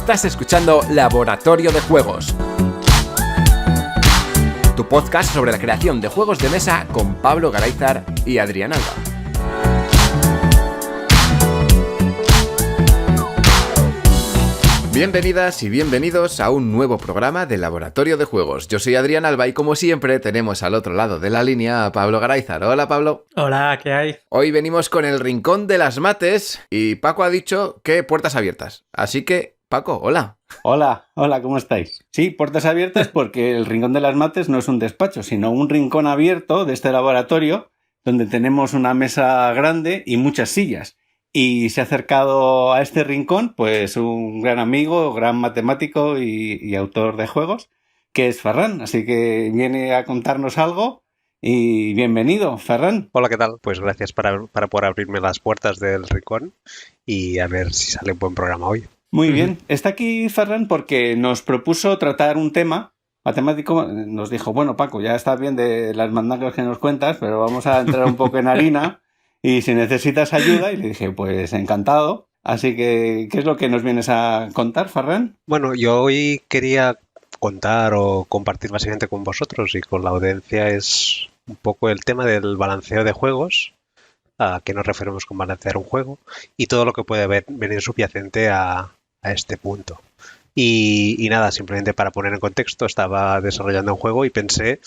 Estás escuchando Laboratorio de Juegos, tu podcast sobre la creación de juegos de mesa con Pablo Garayzar y Adrián Alba. Bienvenidas y bienvenidos a un nuevo programa de Laboratorio de Juegos. Yo soy Adrián Alba y como siempre tenemos al otro lado de la línea a Pablo Garayzar. Hola, Pablo. Hola, ¿qué hay? Hoy venimos con el Rincón de las Mates y Paco ha dicho que puertas abiertas. Así que, Paco, hola. Hola, ¿cómo estáis? Sí, puertas abiertas porque el Rincón de las Mates no es un despacho, sino un rincón abierto de este laboratorio donde tenemos una mesa grande y muchas sillas. Y se ha acercado a este rincón pues un gran amigo, gran matemático y autor de juegos, que es Ferran. Así que viene a contarnos algo y bienvenido, Ferran. Hola, ¿qué tal? Pues gracias por abrirme las puertas del rincón y a ver si sale un buen programa hoy. Muy bien. Está aquí Ferran porque nos propuso tratar un tema matemático. Nos dijo, bueno, Paco, ya está bien de las mandangas que nos cuentas, pero vamos a entrar un poco en harina. Y si necesitas ayuda, y le dije, pues encantado. Así que, ¿qué es lo que nos vienes a contar, Ferran? Bueno, yo hoy quería contar o compartir básicamente con vosotros y con la audiencia es un poco el tema del balanceo de juegos, a qué nos referimos con balancear un juego y todo lo que puede venir subyacente a este punto. Y nada, simplemente para poner en contexto, estaba desarrollando un juego y pensé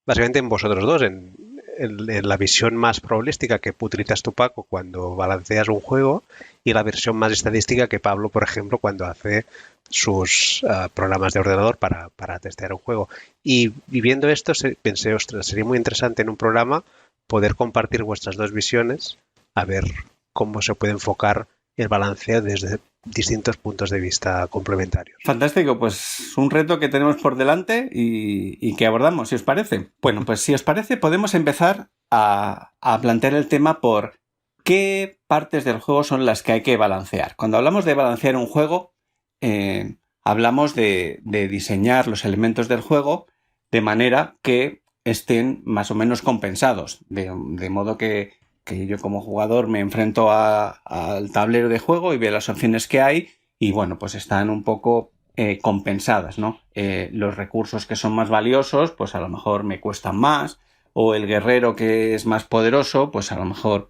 básicamente en vosotros dos, en la visión más probabilística que utilizas tú, Paco, cuando balanceas un juego y la versión más estadística que Pablo, por ejemplo, cuando hace sus programas de ordenador para testear un juego. Y viendo esto pensé, ostras, sería muy interesante en un programa poder compartir vuestras dos visiones, a ver cómo se puede enfocar el balanceo desde distintos puntos de vista complementarios. Fantástico, pues un reto que tenemos por delante y que abordamos, si os parece. Bueno, pues si os parece podemos empezar a plantear el tema por qué partes del juego son las que hay que balancear. Cuando hablamos de balancear un juego, hablamos de diseñar los elementos del juego de manera que estén más o menos compensados, de modo que yo como jugador me enfrento al tablero de juego y veo las opciones que hay y bueno, pues están un poco compensadas, ¿no? Los recursos que son más valiosos, pues a lo mejor me cuestan más, o el guerrero que es más poderoso, pues a lo mejor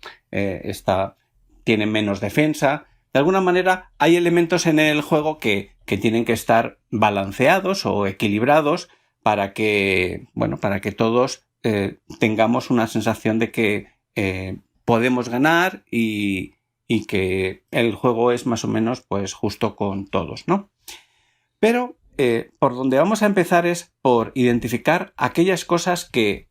tiene menos defensa. De alguna manera hay elementos en el juego que tienen que estar balanceados o equilibrados para que todos tengamos una sensación de que podemos ganar y que el juego es más o menos pues justo con todos, ¿no? Pero por donde vamos a empezar es por identificar aquellas cosas que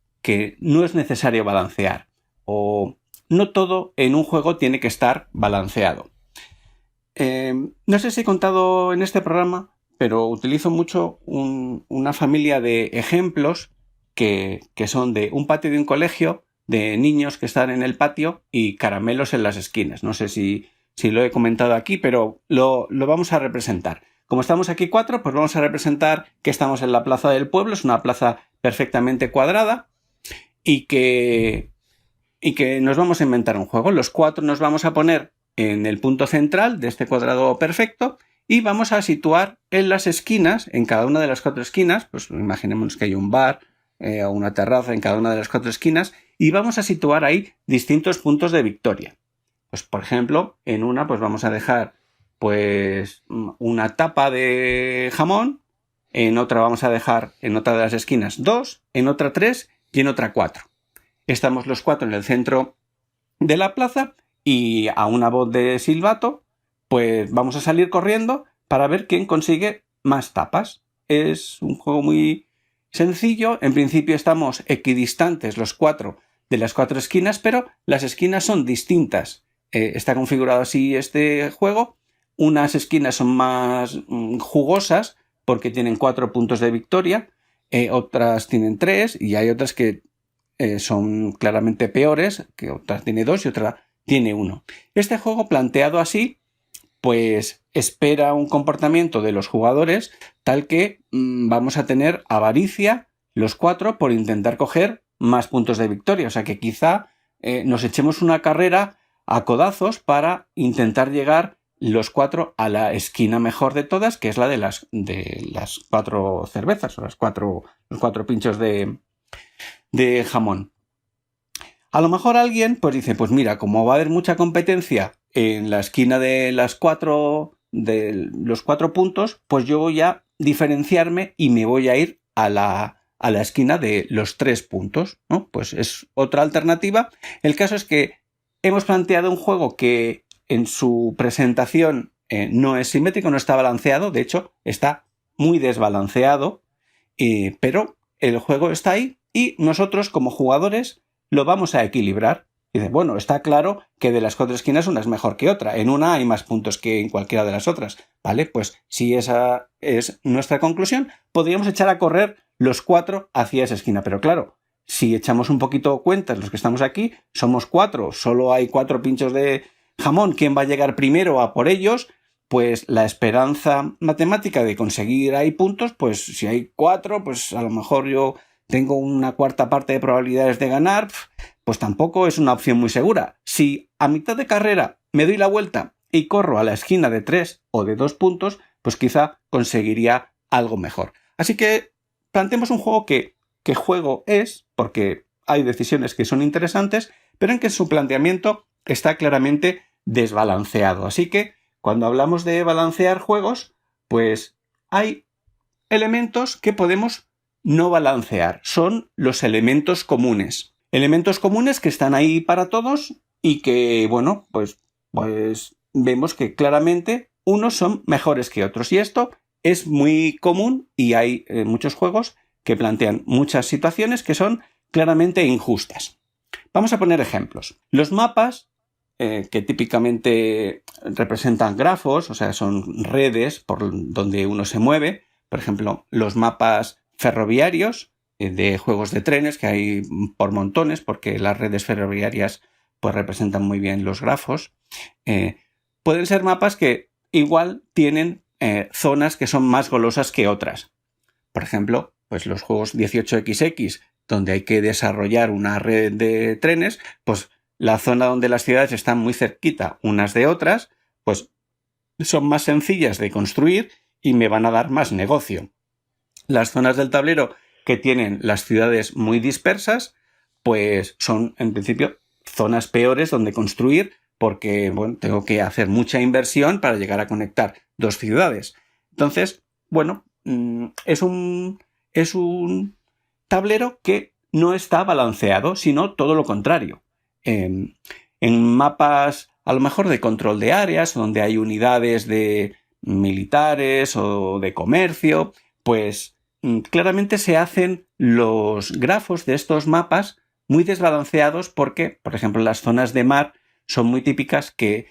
no es necesario balancear, o no todo en un juego tiene que estar balanceado. No sé si he contado en este programa, pero utilizo mucho una familia de ejemplos que son de un patio de un colegio, de niños que están en el patio y caramelos en las esquinas. No sé si lo he comentado aquí, pero lo vamos a representar. Como estamos aquí 4, pues vamos a representar que estamos en la plaza del pueblo. Es una plaza perfectamente cuadrada y que nos vamos a inventar un juego. Los 4 nos vamos a poner en el punto central de este cuadrado perfecto y vamos a situar en las esquinas, en cada una de las 4 esquinas, pues imaginemos que hay un bar o una terraza en cada una de las 4 esquinas, y vamos a situar ahí distintos puntos de victoria. Pues por ejemplo, en una pues vamos a dejar pues una tapa de jamón, en otra vamos a dejar en otra de las esquinas 2, en otra 3 y en otra 4. Estamos los 4 en el centro de la plaza y a una voz de silbato pues vamos a salir corriendo para ver quién consigue más tapas. Es un juego muy sencillo. En principio estamos equidistantes los 4 de las 4 esquinas, pero las esquinas son distintas. Está configurado así este juego. Unas esquinas son más jugosas porque tienen 4 puntos de victoria, otras tienen 3 y hay otras que son claramente peores, que otras tiene 2 y otra tiene 1. Este juego planteado así pues espera un comportamiento de los jugadores tal que vamos a tener avaricia los 4 por intentar coger más puntos de victoria. O sea que quizá nos echemos una carrera a codazos para intentar llegar los 4 a la esquina mejor de todas, que es la de las 4 cervezas o los 4 pinchos de jamón. A lo mejor alguien pues dice, pues mira, como va a haber mucha competencia en la esquina de los 4 puntos, pues yo voy a diferenciarme y me voy a ir a la esquina de los 3 puntos, ¿no? Pues es otra alternativa. El caso es que hemos planteado un juego que en su presentación no es simétrico, no está balanceado, de hecho está muy desbalanceado, pero el juego está ahí y nosotros como jugadores lo vamos a equilibrar. Y dice, bueno, está claro que de las 4 esquinas una es mejor que otra. En una hay más puntos que en cualquiera de las otras. ¿Vale? Pues si esa es nuestra conclusión, podríamos echar a correr los 4 hacia esa esquina. Pero claro, si echamos un poquito cuentas, los que estamos aquí, somos 4, solo hay 4 pinchos de jamón. ¿Quién va a llegar primero a por ellos? Pues la esperanza matemática de conseguir ahí puntos, pues si hay 4, pues a lo mejor yo tengo una cuarta parte de probabilidades de ganar, pues tampoco es una opción muy segura. Si a mitad de carrera me doy la vuelta y corro a la esquina de 3 o de 2 puntos, pues quizá conseguiría algo mejor. Así que planteemos un juego que juego es, porque hay decisiones que son interesantes, pero en que su planteamiento está claramente desbalanceado. Así que cuando hablamos de balancear juegos, pues hay elementos que podemos no balancear. Son los elementos comunes. Elementos comunes que están ahí para todos y que, bueno, pues vemos que claramente unos son mejores que otros. Y esto es muy común y hay muchos juegos que plantean muchas situaciones que son claramente injustas. Vamos a poner ejemplos. Los mapas, que típicamente representan grafos, o sea, son redes por donde uno se mueve. Por ejemplo, los mapas ferroviarios de juegos de trenes, que hay por montones, porque las redes ferroviarias pues representan muy bien los grafos. Pueden ser mapas que igual tienen zonas que son más golosas que otras. Por ejemplo, pues los juegos 18XX, donde hay que desarrollar una red de trenes, pues la zona donde las ciudades están muy cerquita unas de otras, pues son más sencillas de construir y me van a dar más negocio. Las zonas del tablero que tienen las ciudades muy dispersas, pues son en principio zonas peores donde construir porque, bueno, tengo que hacer mucha inversión para llegar a conectar 2 ciudades. Entonces, bueno, es un tablero que no está balanceado, sino todo lo contrario. En mapas a lo mejor de control de áreas, donde hay unidades de militares o de comercio, pues claramente se hacen los grafos de estos mapas muy desbalanceados porque, por ejemplo, las zonas de mar son muy típicas que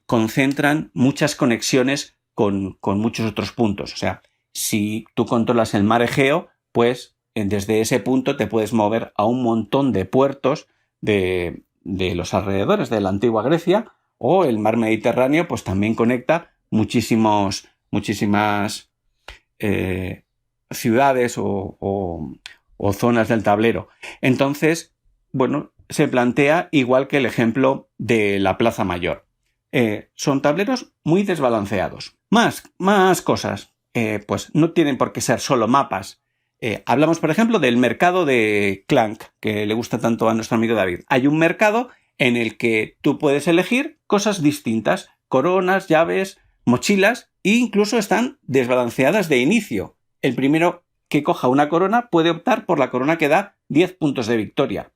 concentran muchas conexiones con muchos otros puntos. O sea, si tú controlas el mar Egeo, pues desde ese punto te puedes mover a un montón de puertos de los alrededores de la antigua Grecia, o el mar Mediterráneo pues también conecta muchísimas ciudades o zonas del tablero. Entonces, bueno, se plantea igual que el ejemplo de la Plaza Mayor. Son tableros muy desbalanceados. Más cosas. Pues no tienen por qué ser solo mapas. Hablamos, por ejemplo, del mercado de Clank, que le gusta tanto a nuestro amigo David. Hay un mercado en el que tú puedes elegir cosas distintas, coronas, llaves, mochilas, e incluso están desbalanceadas de inicio. El primero que coja una corona puede optar por la corona que da 10 puntos de victoria.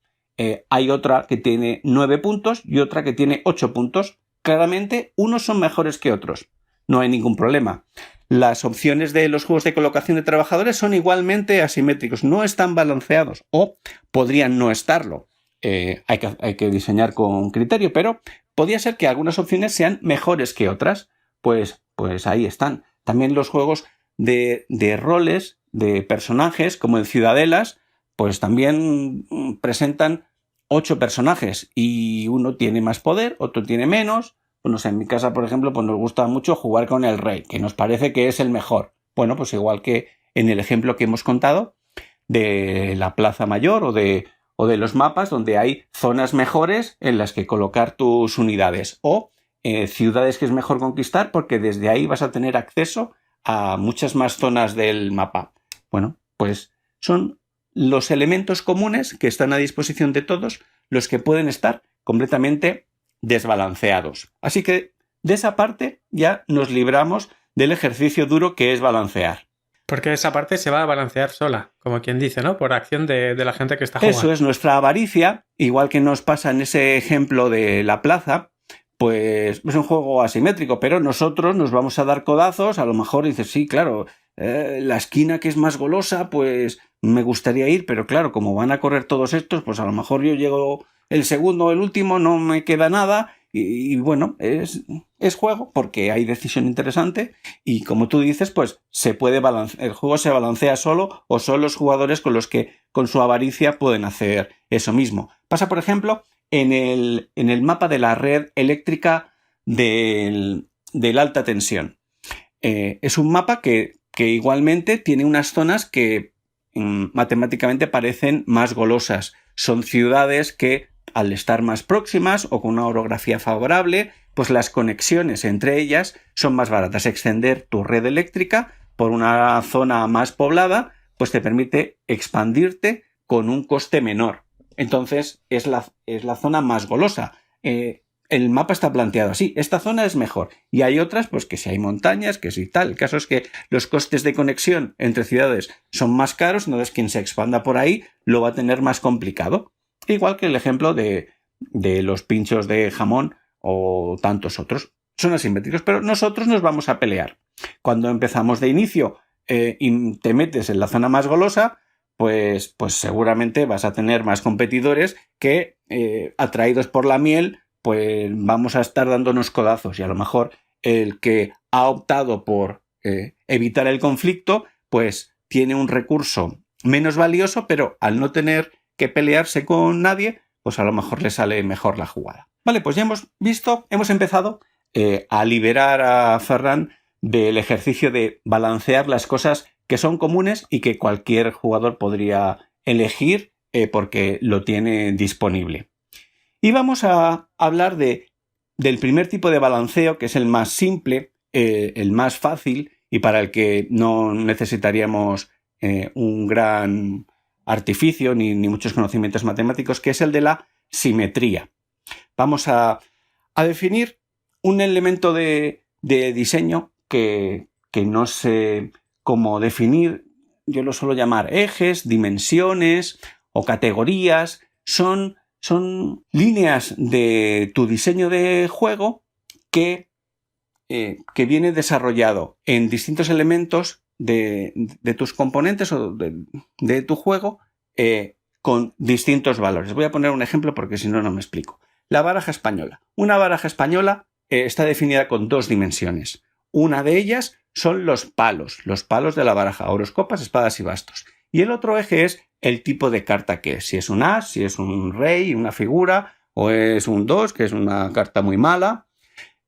Hay otra que tiene 9 puntos y otra que tiene 8 puntos. Claramente, unos son mejores que otros. No hay ningún problema. Las opciones de los juegos de colocación de trabajadores son igualmente asimétricos, no están balanceados o podrían no estarlo. Hay que diseñar con criterio, pero podría ser que algunas opciones sean mejores que otras. Pues ahí están. También los juegos de roles, de personajes, como en Ciudadelas, pues también presentan 8 personajes y uno tiene más poder, otro tiene menos. Bueno, en mi casa, por ejemplo, pues nos gusta mucho jugar con el rey, que nos parece que es el mejor. Bueno, pues igual que en el ejemplo que hemos contado de la Plaza Mayor o de los mapas donde hay zonas mejores en las que colocar tus unidades. O ciudades que es mejor conquistar porque desde ahí vas a tener acceso a muchas más zonas del mapa. Bueno, pues son los elementos comunes que están a disposición de todos los que pueden estar completamente desbalanceados. Así que de esa parte ya nos libramos del ejercicio duro que es balancear. Porque esa parte se va a balancear sola, como quien dice, ¿no? Por acción de la gente que está jugando. Eso es nuestra avaricia, igual que nos pasa en ese ejemplo de la plaza, pues es un juego asimétrico, pero nosotros nos vamos a dar codazos, a lo mejor dices, sí, claro, la esquina que es más golosa, pues me gustaría ir, pero claro, como van a correr todos estos, pues a lo mejor yo llego el segundo o el último, no me queda nada, y bueno, es juego porque hay decisión interesante y como tú dices, pues el juego se balancea solo o son los jugadores con los que con su avaricia pueden hacer eso mismo. Pasa, por ejemplo, en el mapa de la red eléctrica del alta tensión. Es un mapa que igualmente tiene unas zonas que matemáticamente parecen más golosas. Son ciudades que al estar más próximas o con una orografía favorable, pues las conexiones entre ellas son más baratas. Extender tu red eléctrica por una zona más poblada, pues te permite expandirte con un coste menor. Entonces es la zona más golosa. El mapa está planteado así. Esta zona es mejor. Y hay otras, pues que si hay montañas, que si tal. El caso es que los costes de conexión entre ciudades son más caros, entonces quien se expanda por ahí lo va a tener más complicado. Igual que el ejemplo de los pinchos de jamón o tantos otros. Son asimétricos, pero nosotros nos vamos a pelear. Cuando empezamos de inicio y te metes en la zona más golosa, pues seguramente vas a tener más competidores que atraídos por la miel, pues vamos a estar dándonos codazos y a lo mejor el que ha optado por evitar el conflicto, pues tiene un recurso menos valioso, pero al no tener que pelearse con nadie, pues a lo mejor le sale mejor la jugada. Vale, pues ya hemos empezado a liberar a Ferran del ejercicio de balancear las cosas que son comunes y que cualquier jugador podría elegir porque lo tiene disponible. Y vamos a hablar del primer tipo de balanceo, que es el más simple, el más fácil y para el que no necesitaríamos un gran artificio ni muchos conocimientos matemáticos, que es el de la simetría. Vamos a definir un elemento de diseño que no sé cómo definir. Yo lo suelo llamar ejes, dimensiones o categorías. Son líneas de tu diseño de juego que viene desarrollado en distintos elementos de tus componentes o de tu juego con distintos valores. Voy a poner un ejemplo porque si no, no me explico. La baraja española. Una baraja española está definida con dos dimensiones. Una de ellas son los palos de la baraja, oros, copas, espadas y bastos. Y el otro eje es el tipo de carta que es. Si es un as, si es un rey, una figura, o es un 2, que es una carta muy mala.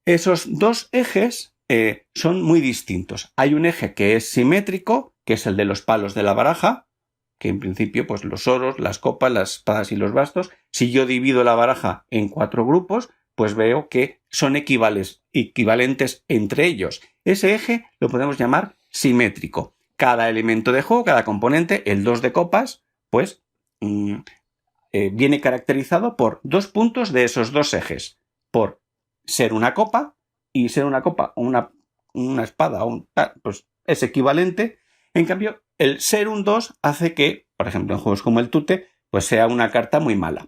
Esos dos ejes son muy distintos. Hay un eje que es simétrico, que es el de los palos de la baraja, que en principio, pues los oros, las copas, las espadas y los bastos. Si yo divido la baraja en 4 grupos, pues veo que son equivalentes entre ellos. Ese eje lo podemos llamar simétrico. Cada elemento de juego, cada componente, el 2 de copas, pues viene caracterizado por 2 puntos de esos dos ejes. Por ser una copa, y ser una copa o una espada, pues es equivalente. En cambio, el ser un 2 hace que, por ejemplo, en juegos como el tute, pues sea una carta muy mala.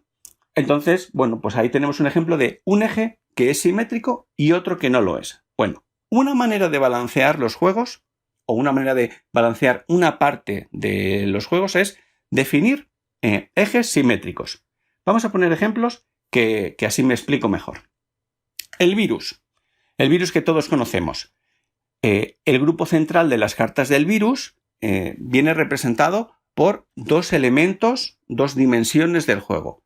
Entonces, bueno, pues ahí tenemos un ejemplo de un eje que es simétrico y otro que no lo es. Bueno, una manera de balancear los juegos o una manera de balancear una parte de los juegos es definir ejes simétricos. Vamos a poner ejemplos que así me explico mejor. El virus que todos conocemos. El grupo central de las cartas del virus viene representado por dos elementos, dos dimensiones del juego.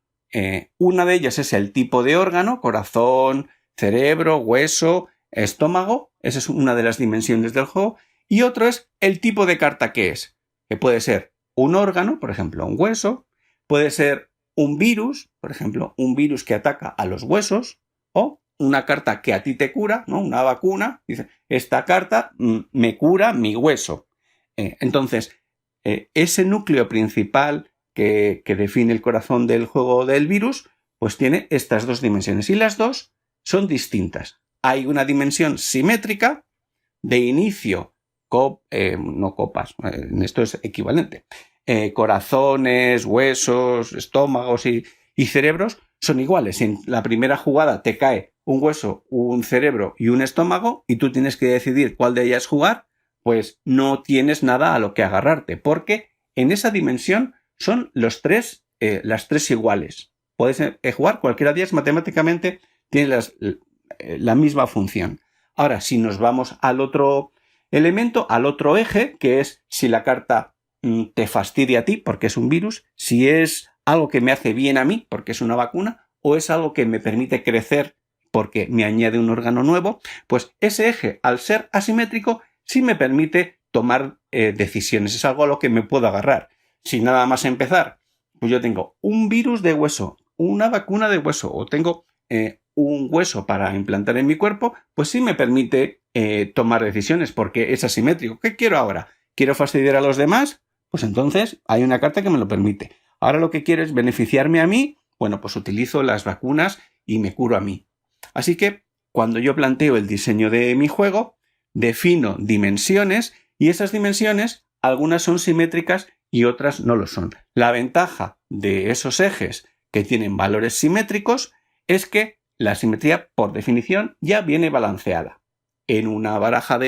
Una de ellas es el tipo de órgano, corazón, cerebro, hueso, estómago. Esa es una de las dimensiones del juego. Y otro es el tipo de carta que es. Que puede ser un órgano, por ejemplo, un hueso. Puede ser un virus, por ejemplo, un virus que ataca a los huesos. O una carta que a ti te cura, ¿no? Una vacuna, dice, esta carta me cura mi hueso. Entonces, ese núcleo principal que define el corazón del juego del virus, pues tiene estas dos dimensiones y las dos son distintas. Hay una dimensión simétrica de inicio, no copas, esto es equivalente. Corazones, huesos, estómagos y cerebros son iguales. Si en la primera jugada te cae un hueso, un cerebro y un estómago y tú tienes que decidir cuál de ellas jugar, pues no tienes nada a lo que agarrarte, porque en esa dimensión son las tres iguales. Puedes jugar cualquiera de ellas, matemáticamente tiene la misma función. Ahora, si nos vamos al otro elemento, al otro eje, que es si la carta te fastidia a ti porque es un virus, si es algo que me hace bien a mí porque es una vacuna, o es algo que me permite crecer porque me añade un órgano nuevo, pues ese eje, al ser asimétrico, sí me permite tomar decisiones. Es algo a lo que me puedo agarrar. Si nada más empezar, pues yo tengo un virus de hueso, una vacuna de hueso, o tengo un hueso para implantar en mi cuerpo, pues sí me permite tomar decisiones porque es asimétrico. ¿Qué quiero ahora? ¿Quiero fastidiar a los demás? Pues entonces hay una carta que me lo permite. Ahora lo que quiero es beneficiarme a mí, bueno, pues utilizo las vacunas y me curo a mí. Así que cuando yo planteo el diseño de mi juego, defino dimensiones y esas dimensiones, algunas son simétricas y otras no lo son. La ventaja de esos ejes que tienen valores simétricos es que la simetría, por definición, ya viene balanceada. En una baraja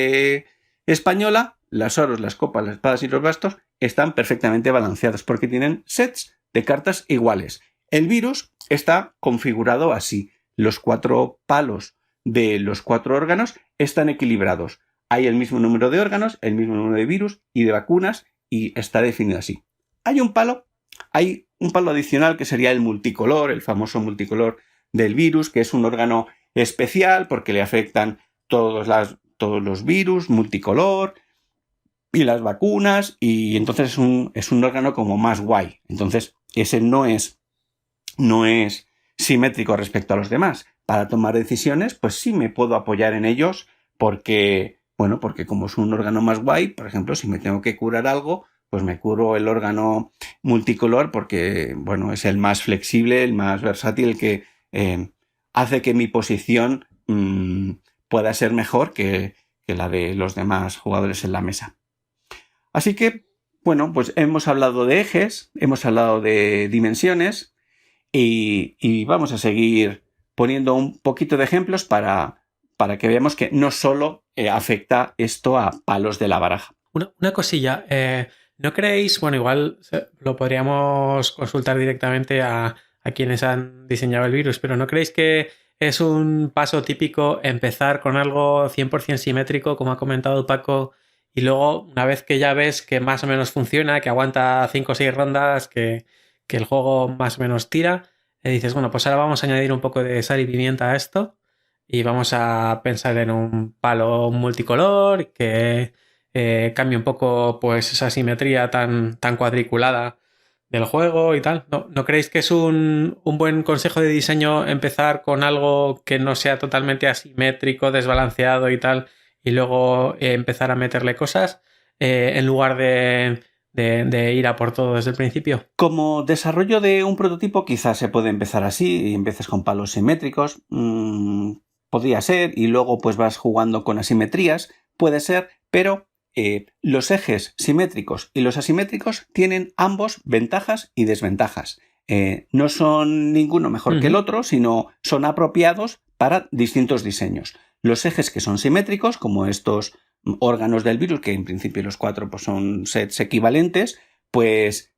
española, las oros, las copas, las espadas y los bastos están perfectamente balanceados porque tienen sets de cartas iguales. El virus está configurado así. Los 4 palos de los 4 órganos están equilibrados. Hay el mismo número de órganos, el mismo número de virus y de vacunas y está definido así. Hay un palo adicional que sería el multicolor, el famoso multicolor del virus, que es un órgano especial porque le afectan todos los virus, multicolor y las vacunas, y entonces es un órgano como más guay. Entonces ese no es simétrico respecto a los demás. Para tomar decisiones, pues sí me puedo apoyar en ellos porque como es un órgano más guay, por ejemplo, si me tengo que curar algo, pues me curo el órgano multicolor porque, bueno, es el más flexible, el más versátil, el que hace que mi posición pueda ser mejor que la de los demás jugadores en la mesa. Así que, bueno, pues hemos hablado de ejes, hemos hablado de dimensiones y vamos a seguir poniendo un poquito de ejemplos para que veamos que no solo afecta esto a palos de la baraja. Una cosilla, ¿no creéis? Bueno, igual lo podríamos consultar directamente a quienes han diseñado el virus, pero ¿no creéis que es un paso típico empezar con algo 100% simétrico, como ha comentado Paco, y luego, una vez que ya ves que más o menos funciona, que aguanta 5 o 6 rondas, que el juego más o menos tira, dices, bueno, pues ahora vamos a añadir un poco de sal y pimienta a esto y vamos a pensar en un palo multicolor que cambie un poco pues esa simetría tan cuadriculada del juego y tal? ¿No creéis que es un buen consejo de diseño empezar con algo que no sea totalmente asimétrico, desbalanceado y tal, y luego empezar a meterle cosas en lugar de ir a por todo desde el principio? Como desarrollo de un prototipo quizás se puede empezar así y empieces con palos simétricos, podría ser, y luego pues vas jugando con asimetrías, puede ser, pero los ejes simétricos y los asimétricos tienen ambos ventajas y desventajas. No son ninguno mejor que el otro, sino son apropiados para distintos diseños. Los ejes que son simétricos, como estos órganos del virus, que en principio los 4 pues, son sets equivalentes, pues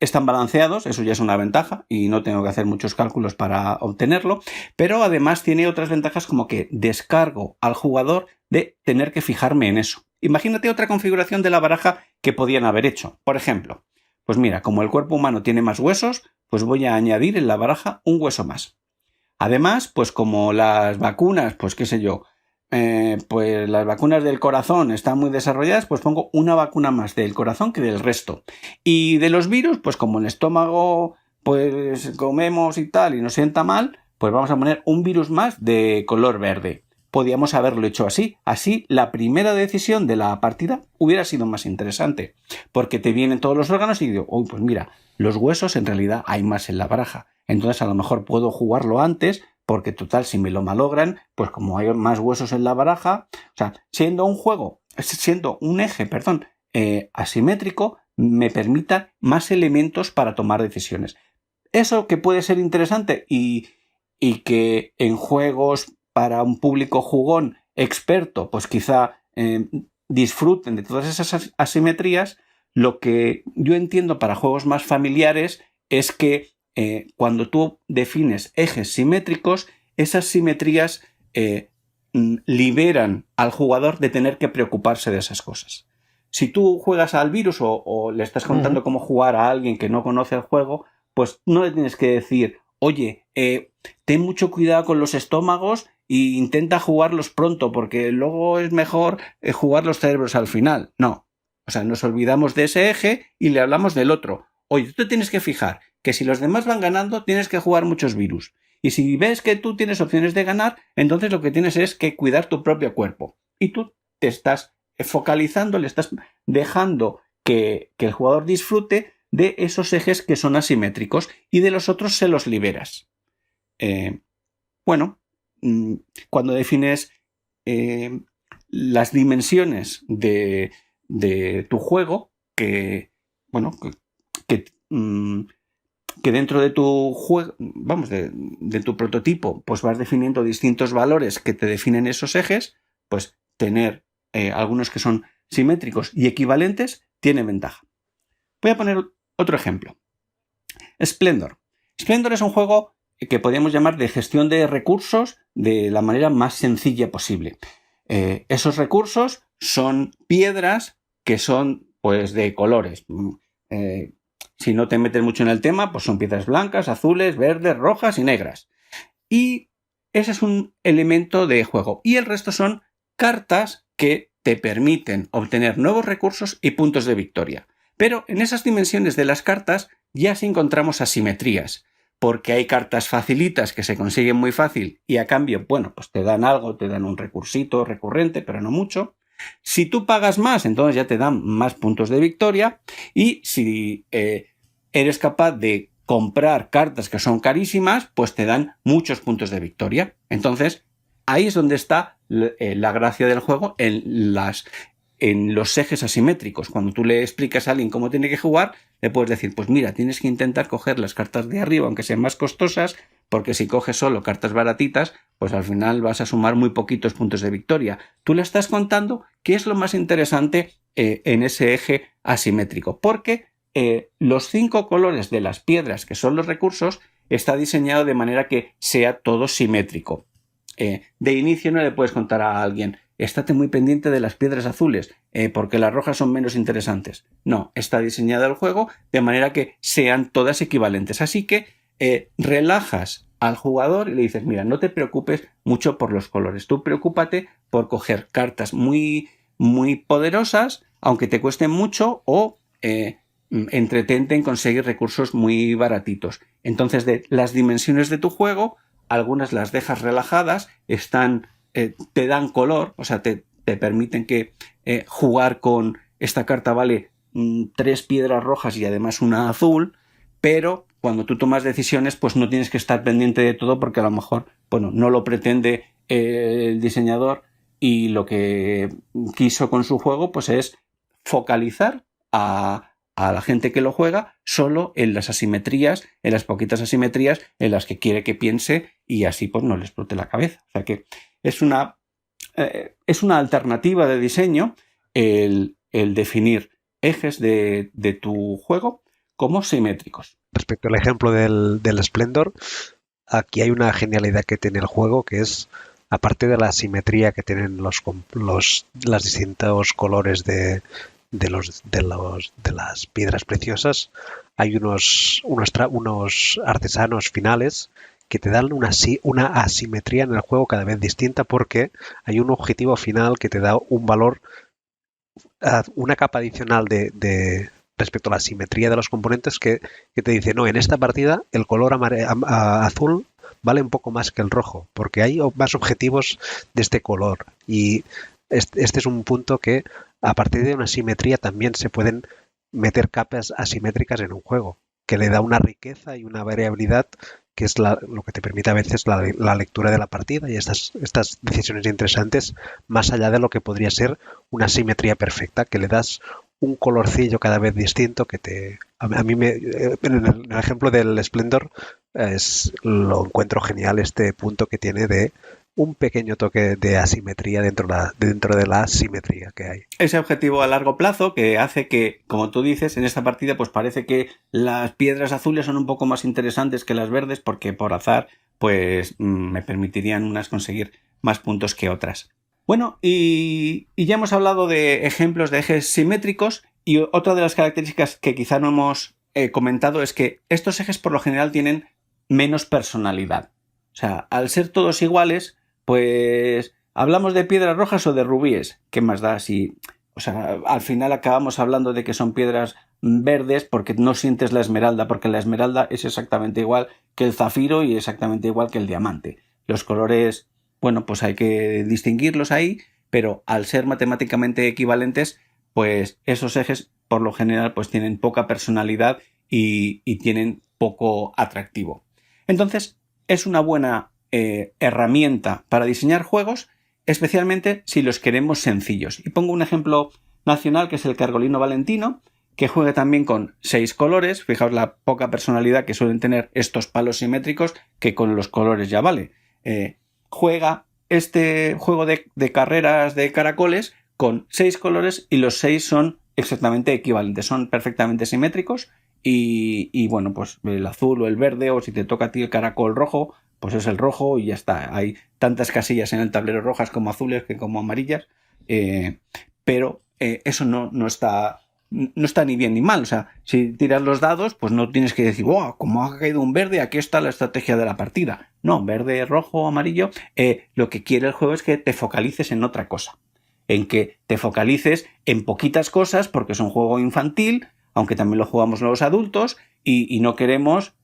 están balanceados, eso ya es una ventaja y no tengo que hacer muchos cálculos para obtenerlo, pero además tiene otras ventajas como que descargo al jugador de tener que fijarme en eso. Imagínate otra configuración de la baraja que podían haber hecho. Por ejemplo, pues mira, como el cuerpo humano tiene más huesos, pues voy a añadir en la baraja un hueso más. Además, pues como las vacunas, pues qué sé yo, pues las vacunas del corazón están muy desarrolladas, pues pongo una vacuna más del corazón que del resto. Y de los virus, pues como el estómago pues comemos y tal y nos sienta mal, pues vamos a poner un virus más de color verde. Podíamos haberlo hecho así. Así, la primera decisión de la partida hubiera sido más interesante. Porque te vienen todos los órganos y digo, uy, pues mira, los huesos en realidad hay más en la baraja. Entonces a lo mejor puedo jugarlo antes, porque total, si me lo malogran, pues como hay más huesos en la baraja, o sea, siendo un eje, asimétrico, me permita más elementos para tomar decisiones. Eso que puede ser interesante y que en juegos para un público jugón experto, pues quizá disfruten de todas esas asimetrías. Lo que yo entiendo para juegos más familiares es que cuando tú defines ejes simétricos, esas simetrías liberan al jugador de tener que preocuparse de esas cosas. Si tú juegas al virus o le estás contando cómo jugar a alguien que no conoce el juego, pues no le tienes que decir, oye, ten mucho cuidado con los estómagos e intenta jugarlos pronto, porque luego es mejor jugar los cerebros al final. No. O sea, nos olvidamos de ese eje y le hablamos del otro. Oye, tú te tienes que fijar que si los demás van ganando, tienes que jugar muchos virus. Y si ves que tú tienes opciones de ganar, entonces lo que tienes es que cuidar tu propio cuerpo. Y tú te estás focalizando, le estás dejando que el jugador disfrute de esos ejes que son asimétricos y de los otros se los liberas. Cuando defines las dimensiones de tu juego, que dentro de tu juego, de tu prototipo, pues vas definiendo distintos valores que te definen esos ejes, pues tener algunos que son simétricos y equivalentes tiene ventaja. Voy a poner otro ejemplo. Splendor. Splendor es un juego que podríamos llamar de gestión de recursos de la manera más sencilla posible. Esos recursos son piedras que son pues de colores. Si no te metes mucho en el tema, pues son piedras blancas, azules, verdes, rojas y negras. Y ese es un elemento de juego. Y el resto son cartas que te permiten obtener nuevos recursos y puntos de victoria. Pero en esas dimensiones de las cartas ya sí encontramos asimetrías, porque hay cartas facilitas que se consiguen muy fácil y a cambio, pues te dan algo, te dan un recursito recurrente, pero no mucho. Si tú pagas más, entonces ya te dan más puntos de victoria y si eres capaz de comprar cartas que son carísimas, pues te dan muchos puntos de victoria. Entonces, ahí es donde está la gracia del juego en los ejes asimétricos. Cuando tú le explicas a alguien cómo tiene que jugar, le puedes decir, pues mira, tienes que intentar coger las cartas de arriba, aunque sean más costosas, porque si coges solo cartas baratitas, pues al final vas a sumar muy poquitos puntos de victoria. Tú le estás contando qué es lo más interesante en ese eje asimétrico, porque los 5 colores de las piedras, que son los recursos, está diseñado de manera que sea todo simétrico. De inicio no le puedes contar a alguien, estate muy pendiente de las piedras azules, porque las rojas son menos interesantes. No, está diseñado el juego de manera que sean todas equivalentes. Así que relajas al jugador y le dices, mira, no te preocupes mucho por los colores. Tú preocúpate por coger cartas muy, muy poderosas, aunque te cuesten mucho, o entretente en conseguir recursos muy baratitos. Entonces, de las dimensiones de tu juego, algunas las dejas relajadas, te dan color, o sea, te permiten que jugar con esta carta vale 3 piedras rojas y además una azul, pero cuando tú tomas decisiones, pues no tienes que estar pendiente de todo porque a lo mejor, no lo pretende el diseñador y lo que quiso con su juego, pues es focalizar a la gente que lo juega solo en las asimetrías, en las poquitas asimetrías en las que quiere que piense y así pues no le explote la cabeza. O sea que es una alternativa de diseño el definir ejes de tu juego como simétricos. Respecto al ejemplo del Splendor, aquí hay una genialidad que tiene el juego, que es, aparte de la simetría que tienen los distintos colores de las piedras preciosas, hay unos artesanos finales que te dan una asimetría en el juego cada vez distinta, porque hay un objetivo final que te da un valor, una capa adicional de respecto a la simetría de los componentes que te dice, no, en esta partida el color azul vale un poco más que el rojo, porque hay más objetivos de este color. Y este es un punto que, a partir de una simetría, también se pueden meter capas asimétricas en un juego, que le da una riqueza y una variabilidad que es lo que te permite a veces la lectura de la partida y estas decisiones interesantes, más allá de lo que podría ser una simetría perfecta, que le das un colorcillo cada vez distinto que a mí en el ejemplo del Splendor lo encuentro genial, este punto que tiene de un pequeño toque de asimetría dentro de la simetría que hay. Ese objetivo a largo plazo que hace que, como tú dices, en esta partida pues parece que las piedras azules son un poco más interesantes que las verdes porque por azar pues me permitirían unas conseguir más puntos que otras. Bueno, y ya hemos hablado de ejemplos de ejes simétricos y otra de las características que quizá no hemos comentado es que estos ejes por lo general tienen menos personalidad. O sea, al ser todos iguales, pues hablamos de piedras rojas o de rubíes. ¿Qué más da si, o sea, al final acabamos hablando de que son piedras verdes porque no sientes la esmeralda, porque la esmeralda es exactamente igual que el zafiro y exactamente igual que el diamante. Los colores, bueno, pues hay que distinguirlos ahí, pero al ser matemáticamente equivalentes, pues esos ejes por lo general pues tienen poca personalidad y tienen poco atractivo. Entonces, es una buena herramienta para diseñar juegos, especialmente si los queremos sencillos. Y pongo un ejemplo nacional que es el Cargolino Valentino, que juega también con 6 colores. Fijaos la poca personalidad que suelen tener estos palos simétricos, que con los colores ya vale. Juega este juego de carreras de caracoles con 6 colores y los 6 son exactamente equivalentes, son perfectamente simétricos y bueno, pues el azul o el verde, o si te toca a ti el caracol rojo, pues es el rojo y ya está. Hay tantas casillas en el tablero rojas como azules que como amarillas, pero eso no está ni bien ni mal. O sea, si tiras los dados, pues no tienes que decir, wow, como ha caído un verde, aquí está la estrategia de la partida. No, verde, rojo, amarillo. Lo que quiere el juego es que te focalices en otra cosa, en que te focalices en poquitas cosas, porque es un juego infantil, aunque también lo jugamos los adultos, y no queremos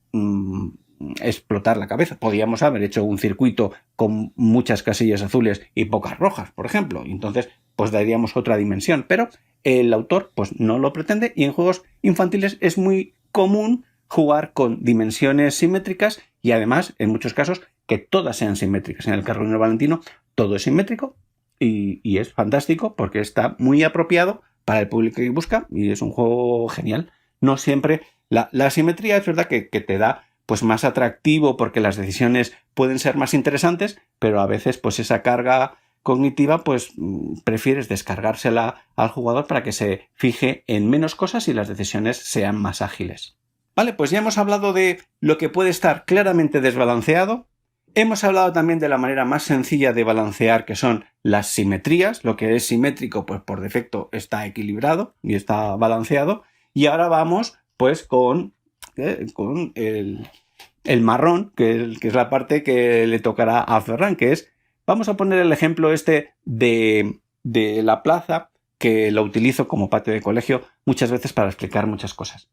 explotar la cabeza. Podríamos haber hecho un circuito con muchas casillas azules y pocas rojas, por ejemplo, y entonces pues daríamos otra dimensión, pero el autor pues no lo pretende, y en juegos infantiles es muy común jugar con dimensiones simétricas y además, en muchos casos, que todas sean simétricas. En el Cargolino Valentino todo es simétrico y es fantástico porque está muy apropiado para el público que busca y es un juego genial. No siempre la simetría es verdad que te da pues más atractivo porque las decisiones pueden ser más interesantes, pero a veces pues esa carga cognitiva pues prefieres descargársela al jugador para que se fije en menos cosas y las decisiones sean más ágiles. Vale, pues ya hemos hablado de lo que puede estar claramente desbalanceado. Hemos hablado también de la manera más sencilla de balancear, que son las simetrías. Lo que es simétrico, pues por defecto está equilibrado y está balanceado. Y ahora vamos pues con el marrón, que es la parte que le tocará a Ferran, que es, vamos a poner el ejemplo este de la plaza, que lo utilizo como patio de colegio muchas veces para explicar muchas cosas.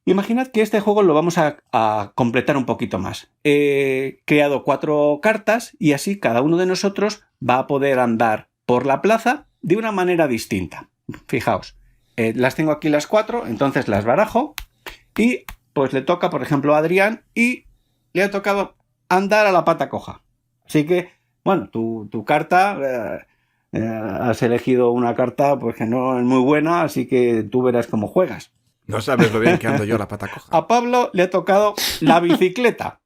Imaginad que este juego lo vamos a completar un poquito más. He creado 4 cartas y así cada uno de nosotros va a poder andar por la plaza de una manera distinta. Fijaos, las tengo aquí las 4, entonces las barajo y pues le toca, por ejemplo, a Adrián y le ha tocado andar a la pata coja. Así que, bueno, tu carta, has elegido una carta pues que no es muy buena, así que tú verás cómo juegas. No sabes lo bien que ando yo la pata coja. A Pablo le ha tocado la bicicleta.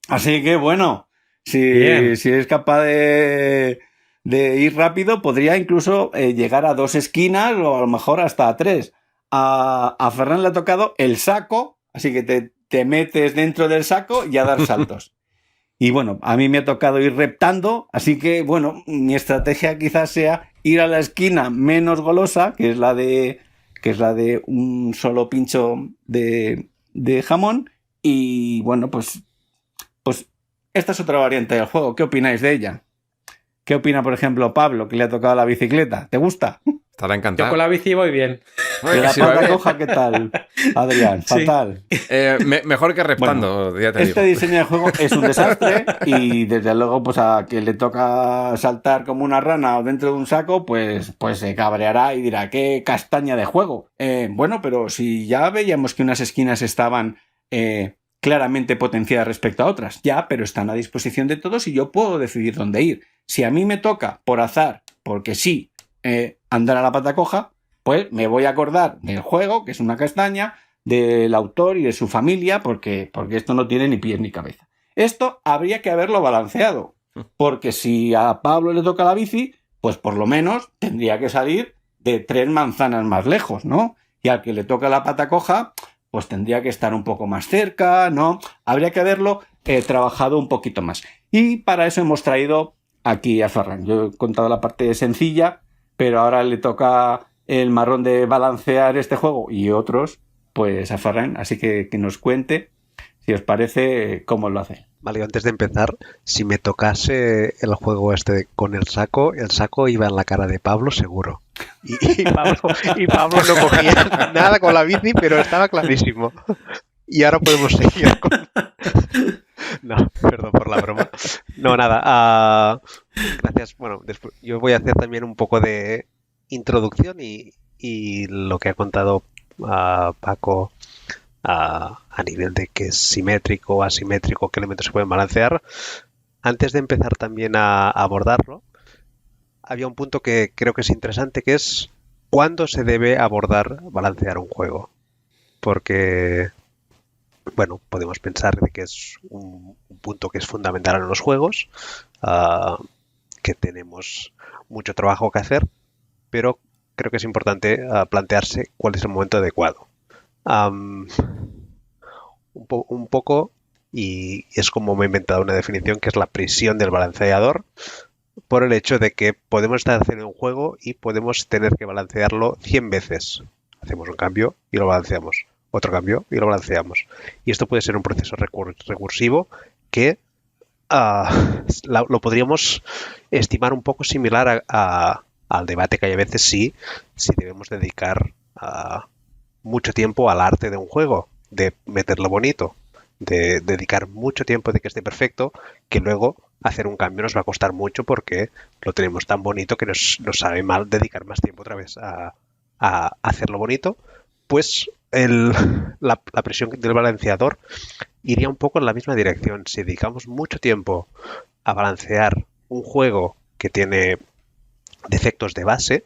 Así que, bueno, si es capaz de ir rápido, podría incluso llegar a 2 esquinas o a lo mejor hasta a 3. A Ferran le ha tocado el saco, así que te metes dentro del saco y a dar saltos. Y bueno, a mí me ha tocado ir reptando, así que, bueno, mi estrategia quizás sea ir a la esquina menos golosa, que es la de un solo pincho de jamón. Y bueno, pues esta es otra variante del juego. ¿Qué opináis de ella? ¿Qué opina, por ejemplo, Pablo, que le ha tocado la bicicleta? ¿Te gusta? Estará encantado. Yo con la bici voy bien. ¿De la pata coja qué tal, Adrián? Sí. Fatal. Mejor que reptando, ya te Este digo. diseño de juego es un desastre y desde luego pues a quien le toca saltar como una rana o dentro de un saco pues se cabreará y dirá qué castaña de juego. Bueno, pero si ya veíamos que unas esquinas estaban claramente potenciadas respecto a otras, ya, pero están a disposición de todos y yo puedo decidir dónde ir. Si a mí me toca por azar, porque sí, andar a la pata coja, pues me voy a acordar del juego, que es una castaña, del autor y de su familia, porque esto no tiene ni pies ni cabeza. Esto habría que haberlo balanceado, porque si a Pablo le toca la bici, pues por lo menos tendría que salir de 3 manzanas más lejos, ¿no? Y al que le toca la pata coja, pues tendría que estar un poco más cerca, ¿no? Habría que haberlo trabajado un poquito más. Y para eso hemos traído aquí a Ferran. Yo he contado la parte sencilla, pero ahora le toca el marrón de balancear este juego y otros, pues a Ferran. Así que nos cuente, si os parece, cómo lo hace. Vale, antes de empezar, si me tocase el juego este con el saco iba en la cara de Pablo seguro. Y Pablo no cogía nada con la bici, pero estaba clarísimo. Y ahora podemos seguir con... No, perdón por la broma. No, nada. Gracias. Bueno, después, yo voy a hacer también un poco de introducción y lo que ha contado Paco a nivel de que es simétrico o asimétrico, qué elementos se pueden balancear. Antes de empezar también a abordarlo, había un punto que creo que es interesante, que es cuándo se debe abordar balancear un juego. Porque, bueno, podemos pensar de que es un punto que es fundamental en los juegos, que tenemos mucho trabajo que hacer, pero creo que es importante plantearse cuál es el momento adecuado. Un poco, y es como me he inventado una definición, que es la prisión del balanceador, por el hecho de que podemos estar haciendo un juego y podemos tener que balancearlo 100 veces. Hacemos un cambio y lo balanceamos, otro cambio y lo balanceamos. Y esto puede ser un proceso recursivo que lo podríamos estimar un poco similar al debate que hay a veces si debemos dedicar mucho tiempo al arte de un juego, de meterlo bonito, de dedicar mucho tiempo de que esté perfecto, que luego hacer un cambio nos va a costar mucho porque lo tenemos tan bonito que nos sabe mal dedicar más tiempo otra vez a hacerlo bonito. Pues la presión del balanceador iría un poco en la misma dirección. Si dedicamos mucho tiempo a balancear un juego que tiene defectos de base,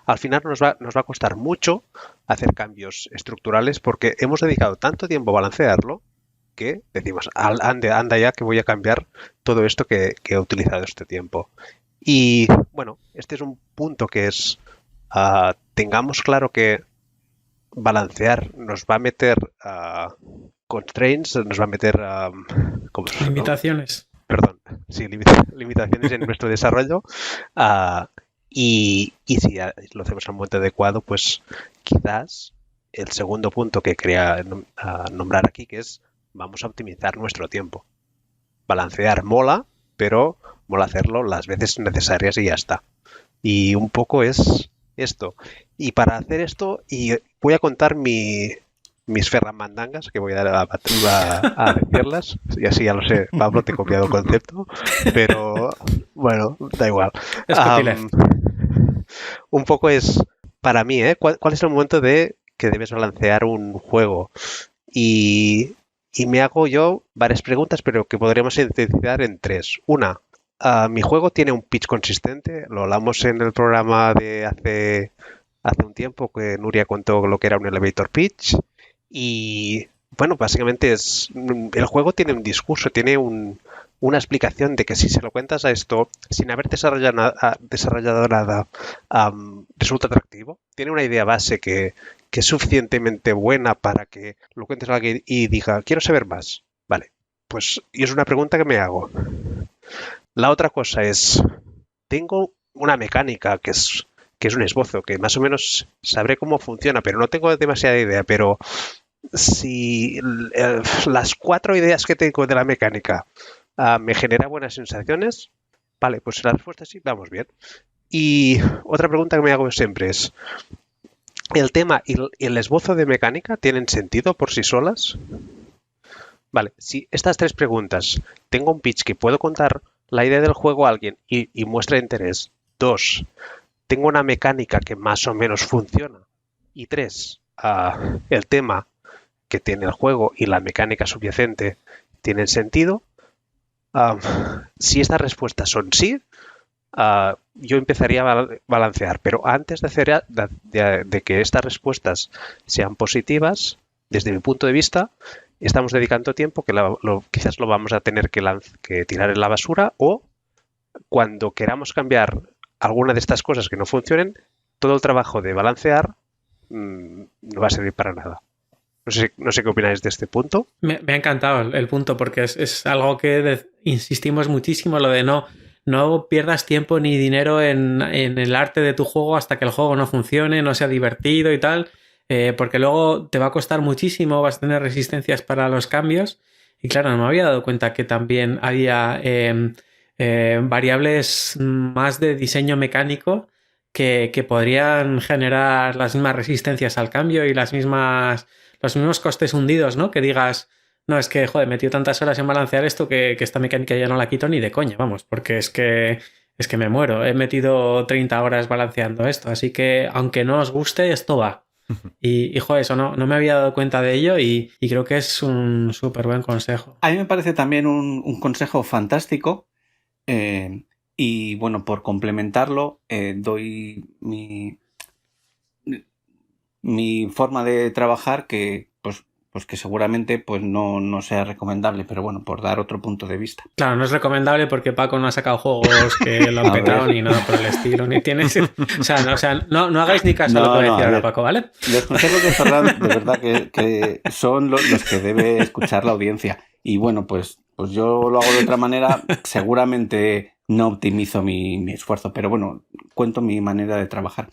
al final nos va a costar mucho hacer cambios estructurales porque hemos dedicado tanto tiempo a balancearlo que decimos, anda ya que voy a cambiar todo esto que he utilizado este tiempo. Y bueno, este es un punto que es, tengamos claro que balancear nos va a meter constraints, nos va a meter limitaciones. Perdón, sí, limitaciones en nuestro desarrollo. Y si lo hacemos en un momento adecuado, pues quizás el segundo punto que quería nombrar aquí, que es vamos a optimizar nuestro tiempo. Balancear mola, pero mola hacerlo las veces necesarias y ya está. Y un poco es esto. Y para hacer esto, y voy a contar mis ferramandangas, que voy a decirlas, y así ya lo sé, Pablo, te he copiado el concepto, pero bueno, da igual. Un poco es, para mí, ¿cuál es el momento de que debes balancear un juego? Y me hago yo varias preguntas, pero que podríamos sintetizar en 3. Una, mi juego tiene un pitch consistente, lo hablamos en el programa de hace un tiempo que Nuria contó lo que era un elevator pitch. Y bueno, básicamente el juego tiene un discurso, tiene una explicación de que si se lo cuentas a esto sin haber desarrollado nada, resulta atractivo. Tiene una idea base que es suficientemente buena para que lo cuentes a alguien y diga, quiero saber más. Vale, pues y es una pregunta que me hago. La otra cosa es, tengo una mecánica que es un esbozo, que más o menos sabré cómo funciona, pero no tengo demasiada idea, pero si las 4 ideas que tengo de la mecánica me genera buenas sensaciones, vale, pues la respuesta es sí, vamos bien. Y otra pregunta que me hago siempre es, ¿El tema y el esbozo de mecánica tienen sentido por sí solas? Vale, si estas 3 preguntas, tengo un pitch que puedo contar la idea del juego a alguien y muestra interés. 2, tengo una mecánica que más o menos funciona. Y 3, el tema que tiene el juego y la mecánica subyacente tienen sentido. Si estas respuestas son sí, yo empezaría a balancear, pero antes de que estas respuestas sean positivas, desde mi punto de vista, estamos dedicando tiempo que quizás lo vamos a tener que tirar en la basura, o cuando queramos cambiar alguna de estas cosas que no funcionen, todo el trabajo de balancear no va a servir para nada. No sé qué opináis de este punto. Me ha encantado el punto, porque es algo que insistimos muchísimo, lo de no pierdas tiempo ni dinero en el arte de tu juego hasta que el juego no funcione, no sea divertido y tal, porque luego te va a costar muchísimo, vas a tener resistencias para los cambios. Y claro, no me había dado cuenta que también había variables más de diseño mecánico que podrían generar las mismas resistencias al cambio y los mismos costes hundidos, ¿no? Que digas, no, es que, joder, he metido tantas horas en balancear esto que esta mecánica ya no la quito ni de coña, vamos, porque es que me muero. He metido 30 horas balanceando esto, así que aunque no os guste, esto va. Y joder, eso no me había dado cuenta de ello y creo que es un súper buen consejo. A mí me parece también un consejo fantástico. Y bueno, por complementarlo, doy mi forma de trabajar que pues que seguramente pues no sea recomendable, pero bueno, por dar otro punto de vista. Claro, no es recomendable porque Paco no ha sacado juegos que lo han petado ni nada por el estilo, ni tienes... O sea, no hagáis ni caso a lo que voy a decir ahora, Paco, ¿vale? Los consejos de Ferran, de verdad que son los que debe escuchar la audiencia. Y bueno, pues yo lo hago de otra manera, seguramente no optimizo mi esfuerzo, pero bueno, cuento mi manera de trabajar.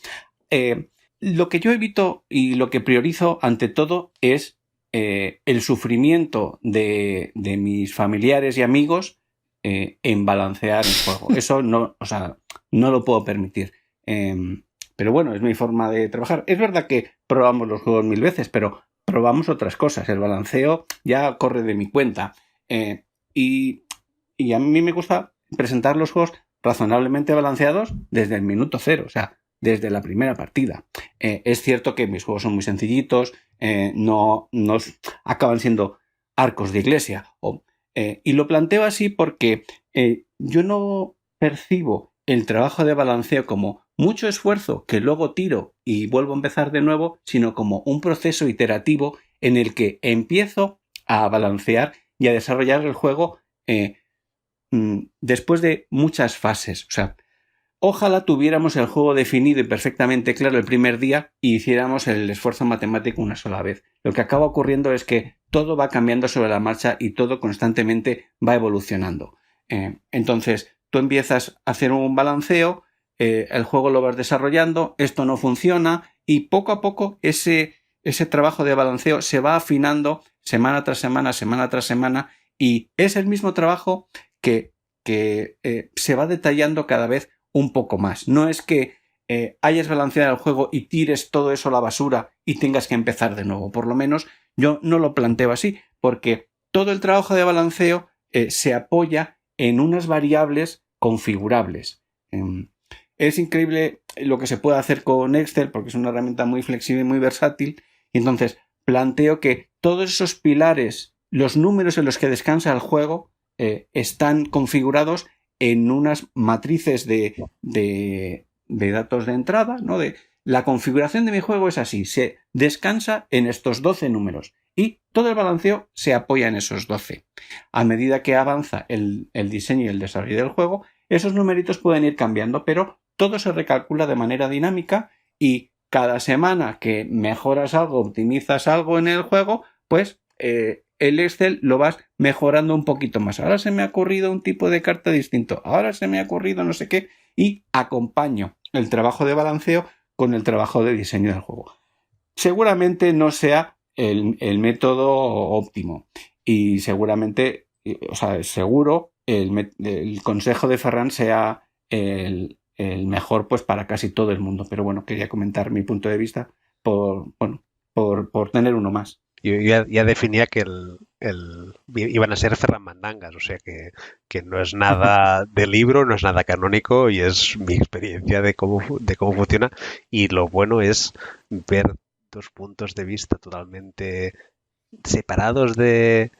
Lo que yo evito y lo que priorizo ante todo es el sufrimiento de mis familiares y amigos en balancear el juego. Eso no lo puedo permitir. Pero bueno, es mi forma de trabajar. Es verdad que probamos los juegos 1000 veces, pero probamos otras cosas. El balanceo ya corre de mi cuenta. Y a mí me gusta presentar los juegos razonablemente balanceados desde el minuto 0, o sea, desde la primera partida. Es cierto que mis juegos son muy sencillitos, no acaban siendo arcos de iglesia. Y lo planteo así porque yo no percibo el trabajo de balanceo como mucho esfuerzo que luego tiro y vuelvo a empezar de nuevo, sino como un proceso iterativo en el que empiezo a balancear y a desarrollar el juego después de muchas fases. O sea, ojalá tuviéramos el juego definido y perfectamente claro el primer día y hiciéramos el esfuerzo matemático una sola vez. Lo que acaba ocurriendo es que todo va cambiando sobre la marcha y todo constantemente va evolucionando. Entonces, tú empiezas a hacer un balanceo, el juego lo vas desarrollando, esto no funciona y poco a poco ese trabajo de balanceo se va afinando semana tras semana, semana tras semana, y es el mismo trabajo que se va detallando cada vez un poco más. No es que hayas balanceado el juego y tires todo eso a la basura y tengas que empezar de nuevo. Por lo menos yo no lo planteo así, porque todo el trabajo de balanceo se apoya en unas variables configurables. Es increíble lo que se puede hacer con Excel, porque es una herramienta muy flexible y muy versátil, y entonces planteo que todos esos pilares, los números en los que descansa el juego, están configurados en unas matrices de datos de entrada, ¿no? La configuración de mi juego es así, se descansa en estos 12 números y todo el balanceo se apoya en esos 12. A medida que avanza el diseño y el desarrollo del juego, esos numeritos pueden ir cambiando, pero todo se recalcula de manera dinámica y cada semana que mejoras algo, optimizas algo en el juego, pues el Excel lo vas mejorando un poquito más. Ahora se me ha ocurrido un tipo de carta distinto, ahora se me ha ocurrido no sé qué, y acompaño el trabajo de balanceo con el trabajo de diseño del juego. Seguramente no sea el método óptimo y seguramente, seguro el consejo de Ferran sea el mejor pues para casi todo el mundo, pero bueno, quería comentar mi punto de vista por tener uno más. Yo ya definía que iban a ser ferramandangas, o sea que no es nada de libro, no es nada canónico y es mi experiencia de cómo funciona. Y lo bueno es ver dos puntos de vista totalmente separados de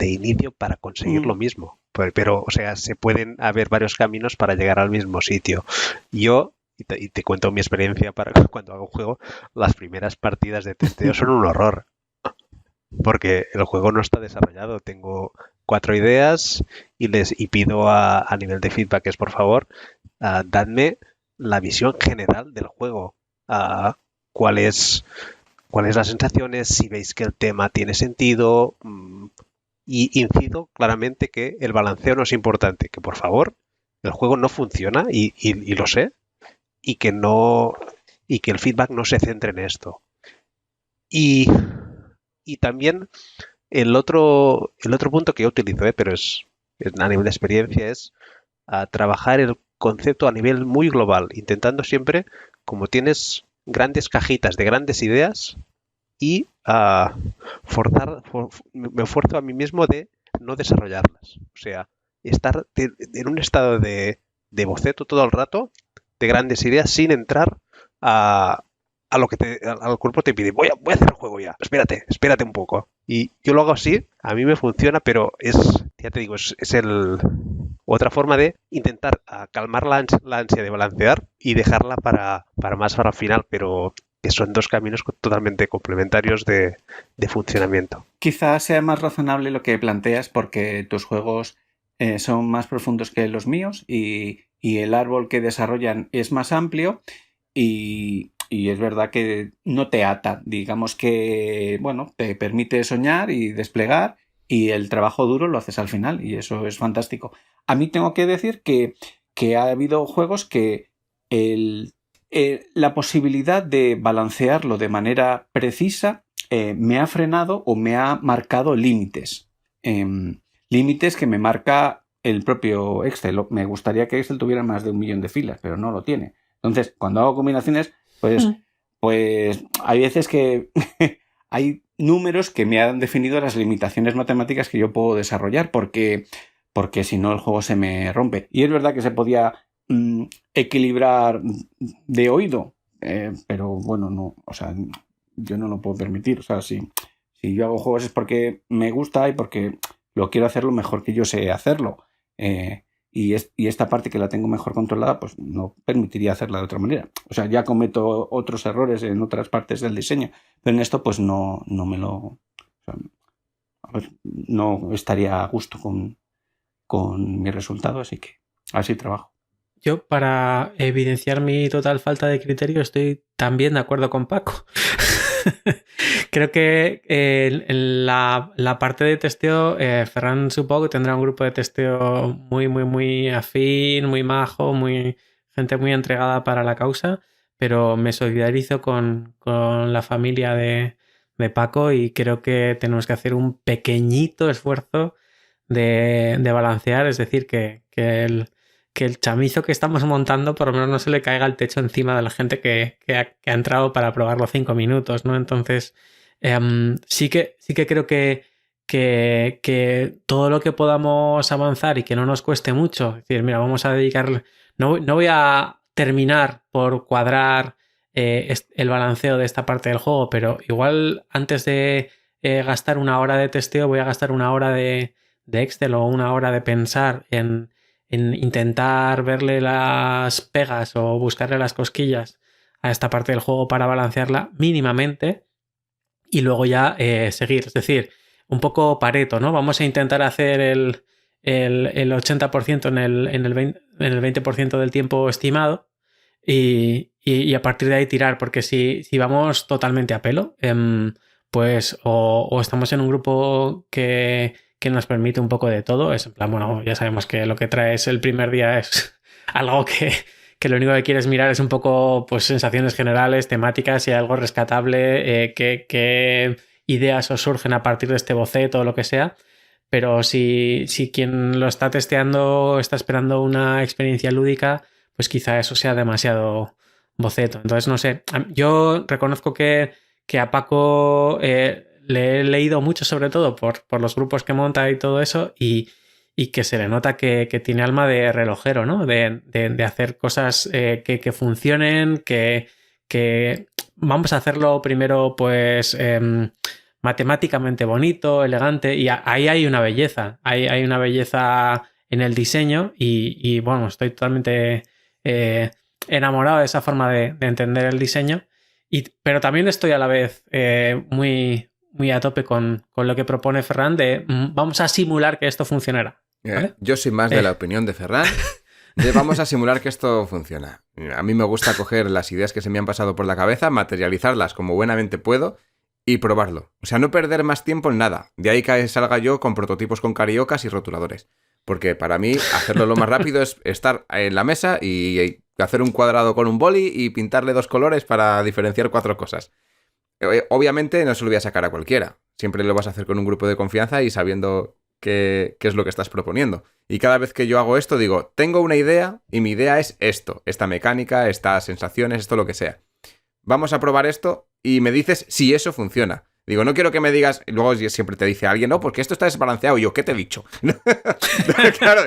inicio para conseguir lo mismo. Pero, o sea, se pueden haber varios caminos para llegar al mismo sitio. Yo, y te cuento mi experiencia para cuando hago un juego, las primeras partidas de testeo son un horror. Porque el juego no está desarrollado. Tengo 4 ideas y pido a nivel de feedback es, por favor, dadme la visión general del juego. ¿Cuáles las sensaciones? Si veis que el tema tiene sentido. Y incido claramente que el balanceo no es importante. Que, por favor, el juego no funciona y lo sé. Y que el feedback no se centre en esto. Y también el otro punto que yo utilizo, pero es a nivel de experiencia, es trabajar el concepto a nivel muy global, intentando siempre, como tienes grandes cajitas de grandes ideas, y me esfuerzo a mí mismo de no desarrollarlas. O sea, estar en un estado de boceto todo el rato, de grandes ideas, sin entrar a lo que al cuerpo te pide. Voy a hacer el juego ya. Espérate un poco. Y yo lo hago así, a mí me funciona, pero ya te digo, es otra forma de intentar calmar la ansia de balancear y dejarla para más para el final, pero que son dos caminos totalmente complementarios de funcionamiento. Quizás sea más razonable lo que planteas porque tus juegos son más profundos que los míos y el árbol que desarrollan es más amplio y es verdad que no te ata, digamos que, bueno, te permite soñar y desplegar y el trabajo duro lo haces al final y eso es fantástico. A mí tengo que decir que ha habido juegos que la posibilidad de balancearlo de manera precisa me ha frenado o me ha marcado límites. Límites que me marca el propio Excel. Me gustaría que Excel tuviera más de 1 millón de filas, pero no lo tiene. Entonces, cuando hago combinaciones, pues hay veces que hay números que me han definido las limitaciones matemáticas que yo puedo desarrollar porque si no el juego se me rompe. Y es verdad que se podía equilibrar de oído, pero bueno, no, o sea, yo no lo puedo permitir. O sea, si yo hago juegos es porque me gusta y porque lo quiero hacer lo mejor que yo sé hacerlo. Y esta parte que la tengo mejor controlada, pues no permitiría hacerla de otra manera. O sea, ya cometo otros errores en otras partes del diseño, pero en esto pues no me lo... O sea, a ver, no estaría a gusto con mi resultado, así que así trabajo. Yo, para evidenciar mi total falta de criterio, estoy también de acuerdo con Paco. Creo que en la parte de testeo, Ferran supongo que tendrá un grupo de testeo muy, muy, muy afín, muy majo, gente muy entregada para la causa, pero me solidarizo con la familia de Paco y creo que tenemos que hacer un pequeñito esfuerzo de balancear, es decir, que el chamizo que estamos montando por lo menos no se le caiga el techo encima de la gente que ha entrado para probarlo 5 minutos, ¿no? Entonces, sí que creo que todo lo que podamos avanzar y que no nos cueste mucho, es decir, mira, vamos a dedicar... No voy a terminar por cuadrar el balanceo de esta parte del juego, pero igual antes de gastar 1 hora de testeo voy a gastar 1 hora de Excel o 1 hora de pensar en intentar verle las pegas o buscarle las cosquillas a esta parte del juego para balancearla mínimamente y luego ya seguir. Es decir, un poco Pareto, ¿no? Vamos a intentar hacer el 80% en el 20% del tiempo estimado y a partir de ahí tirar, porque si vamos totalmente a pelo, pues o estamos en un grupo que nos permite un poco de todo, es en plan, bueno, ya sabemos que lo que traes el primer día es algo que lo único que quieres mirar es un poco pues sensaciones generales, temáticas, si hay algo rescatable, qué ideas os surgen a partir de este boceto o lo que sea, pero si quien lo está testeando está esperando una experiencia lúdica, pues quizá eso sea demasiado boceto. Entonces, no sé, yo reconozco que a Paco le he leído mucho, sobre todo por los grupos que monta y todo eso, y que se le nota que tiene alma de relojero, ¿no? De hacer cosas que funcionen, que vamos a hacerlo primero, pues, matemáticamente bonito, elegante, y ahí hay una belleza, hay una belleza en el diseño y bueno, estoy totalmente enamorado de esa forma de entender el diseño, pero también estoy a la vez muy, muy a tope con lo que propone Ferran de vamos a simular que esto funcionará. ¿Vale? Yo soy más de la opinión de Ferran. Vamos a simular que esto funciona. A mí me gusta coger las ideas que se me han pasado por la cabeza, materializarlas como buenamente puedo y probarlo. O sea, no perder más tiempo en nada. De ahí que salga yo con prototipos con cariocas y rotuladores. Porque para mí hacerlo lo más rápido es estar en la mesa y hacer un cuadrado con un boli y pintarle 2 colores para diferenciar 4 cosas. Obviamente no se lo voy a sacar a cualquiera. Siempre lo vas a hacer con un grupo de confianza y sabiendo qué es lo que estás proponiendo. Y cada vez que yo hago esto digo, tengo una idea y mi idea es esto, esta mecánica, estas sensaciones, esto lo que sea. Vamos a probar esto y me dices si eso funciona. Digo, no quiero que me digas, y luego siempre te dice alguien, no, porque esto está desbalanceado. Y yo, ¿qué te he dicho? Claro,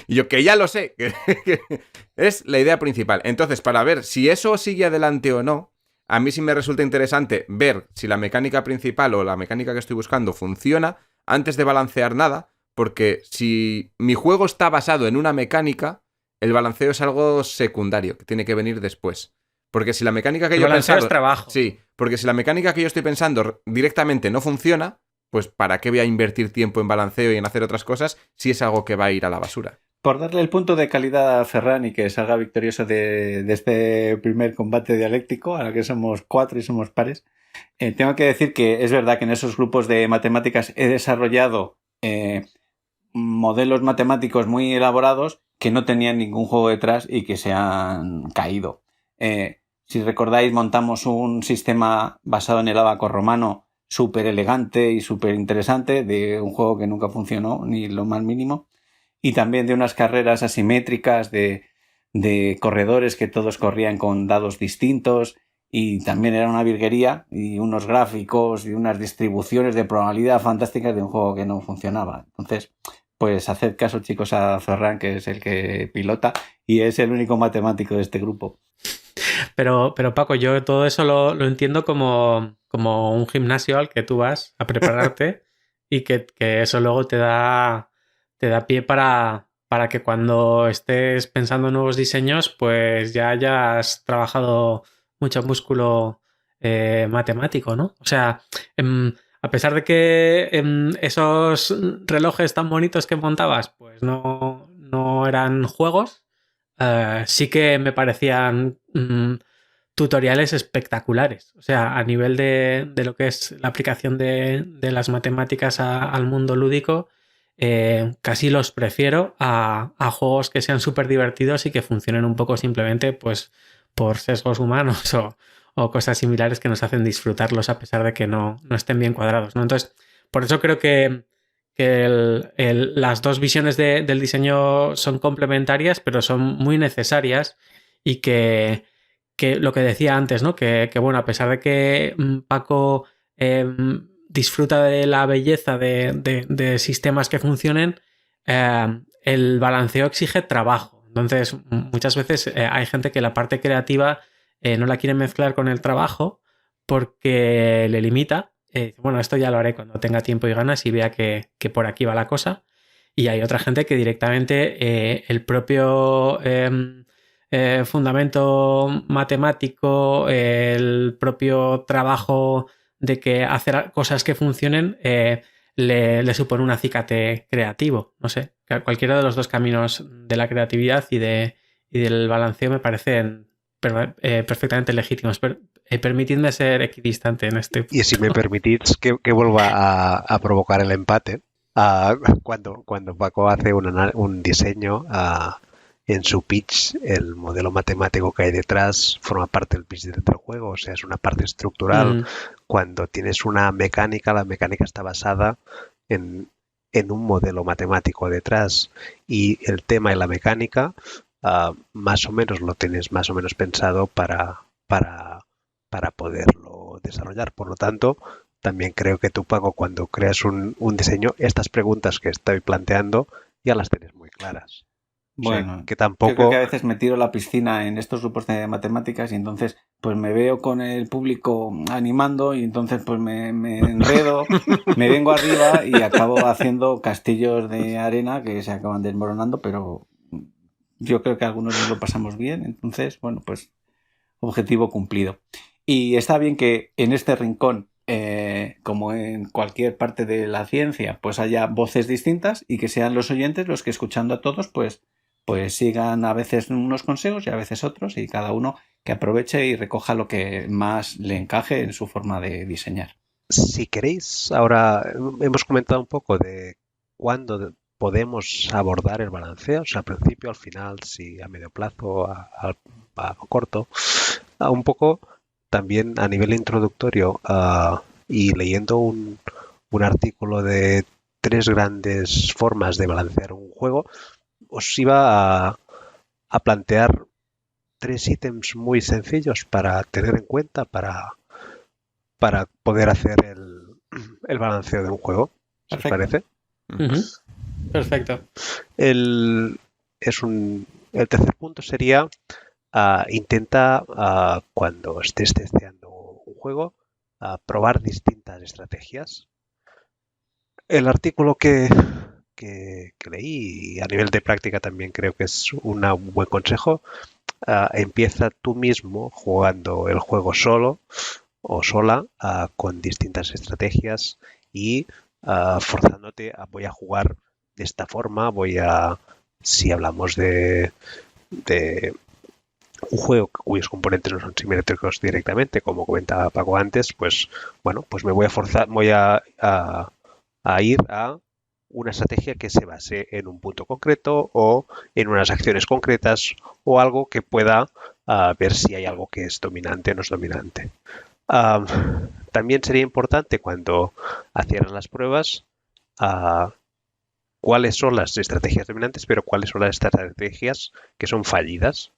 y yo que ya lo sé, que es la idea principal. Entonces, para ver si eso sigue adelante o no, a mí sí me resulta interesante ver si la mecánica principal o la mecánica que estoy buscando funciona antes de balancear nada, porque si mi juego está basado en una mecánica, el balanceo es algo secundario, que tiene que venir después. Porque si la mecánica que yo he pensado... es trabajo. Sí, porque si la mecánica que yo estoy pensando directamente no funciona, pues ¿para qué voy a invertir tiempo en balanceo y en hacer otras cosas si es algo que va a ir a la basura? Por darle el punto de calidad a Ferran y que salga victorioso de este primer combate dialéctico, ahora que somos 4 y somos pares, tengo que decir que es verdad que en esos grupos de matemáticas he desarrollado modelos matemáticos muy elaborados que no tenían ningún juego detrás y que se han caído. Si recordáis, montamos un sistema basado en el ábaco romano súper elegante y súper interesante de un juego que nunca funcionó ni lo más mínimo, y también de unas carreras asimétricas de corredores que todos corrían con dados distintos, y también era una virguería y unos gráficos y unas distribuciones de probabilidad fantásticas de un juego que no funcionaba. Entonces, pues haced caso, chicos, a Ferran, que es el que pilota y es el único matemático de este grupo. Pero Paco, yo todo eso lo entiendo como un gimnasio al que tú vas a prepararte y que eso luego te da pie para que cuando estés pensando en nuevos diseños, pues ya hayas trabajado mucho músculo matemático, ¿no? O sea, a pesar de que esos relojes tan bonitos que montabas, pues no eran juegos, sí que me parecían tutoriales espectaculares. O sea, a nivel de lo que es la aplicación de las matemáticas al mundo lúdico, casi los prefiero a juegos que sean súper divertidos y que funcionen un poco simplemente pues por sesgos humanos o cosas similares que nos hacen disfrutarlos a pesar de que no estén bien cuadrados, ¿no? Entonces, por eso creo que las dos visiones del diseño son complementarias, pero son muy necesarias, y que lo que decía antes, ¿no? Que bueno, a pesar de que Paco disfruta de la belleza de sistemas que funcionen, el balanceo exige trabajo. Entonces, muchas veces hay gente que la parte creativa no la quiere mezclar con el trabajo porque le limita. Bueno, esto ya lo haré cuando tenga tiempo y ganas y vea que por aquí va la cosa. Y hay otra gente que directamente el propio fundamento matemático, el propio trabajo de que hacer cosas que funcionen le supone un acicate creativo. No sé, cualquiera de los dos caminos de la creatividad y del balanceo me parecen perfectamente legítimos. Permitidme ser equidistante en este punto. Y si me permitís que vuelva a provocar el empate, cuando Paco hace un diseño, en su pitch, el modelo matemático que hay detrás forma parte del pitch del juego, o sea, es una parte estructural. Cuando tienes una mecánica, la mecánica está basada en un modelo matemático detrás, y el tema y la mecánica más o menos lo tienes más o menos pensado para poderlo desarrollar. Por lo tanto, también creo que tú, Paco, cuando creas un diseño, estas preguntas que estoy planteando ya las tienes muy claras. Bueno, O sea, que yo creo que tampoco... a veces me tiro a la piscina en estos grupos de matemáticas y entonces pues me veo con el público animando y entonces pues me enredo, me vengo arriba y acabo haciendo castillos de arena que se acaban desmoronando, pero yo creo que algunos nos lo pasamos bien, entonces, bueno, pues objetivo cumplido. Y está bien que en este rincón, como en cualquier parte de la ciencia, pues haya voces distintas y que sean los oyentes los que escuchando a todos, pues sigan a veces unos consejos y a veces otros y cada uno que aproveche y recoja lo que más le encaje en su forma de diseñar. Si queréis, ahora hemos comentado un poco de cuándo podemos abordar el balanceo, o sea, al principio, al final, si a medio plazo, a corto, un poco también a nivel introductorio y leyendo un artículo de 3 grandes formas de balancear un juego, os iba a plantear 3 ítems muy sencillos para tener en cuenta para poder hacer el balanceo de un juego, si os Perfecto. parece. Ujú. Perfecto. El, el tercer punto sería intenta cuando estés testeando un juego probar distintas estrategias. El artículo que leí a nivel de práctica también creo que es un buen consejo. Empieza tú mismo jugando el juego solo o sola con distintas estrategias y forzándote a voy a jugar de esta forma, si hablamos de un juego cuyos componentes no son simétricos directamente, como comentaba Paco antes, pues bueno, pues me voy a forzar, a ir a una estrategia que se base en un punto concreto o en unas acciones concretas o algo que pueda ver si hay algo que es dominante o no es dominante. También sería importante cuando hicieran las pruebas cuáles son las estrategias dominantes, pero cuáles son las estrategias que son fallidas.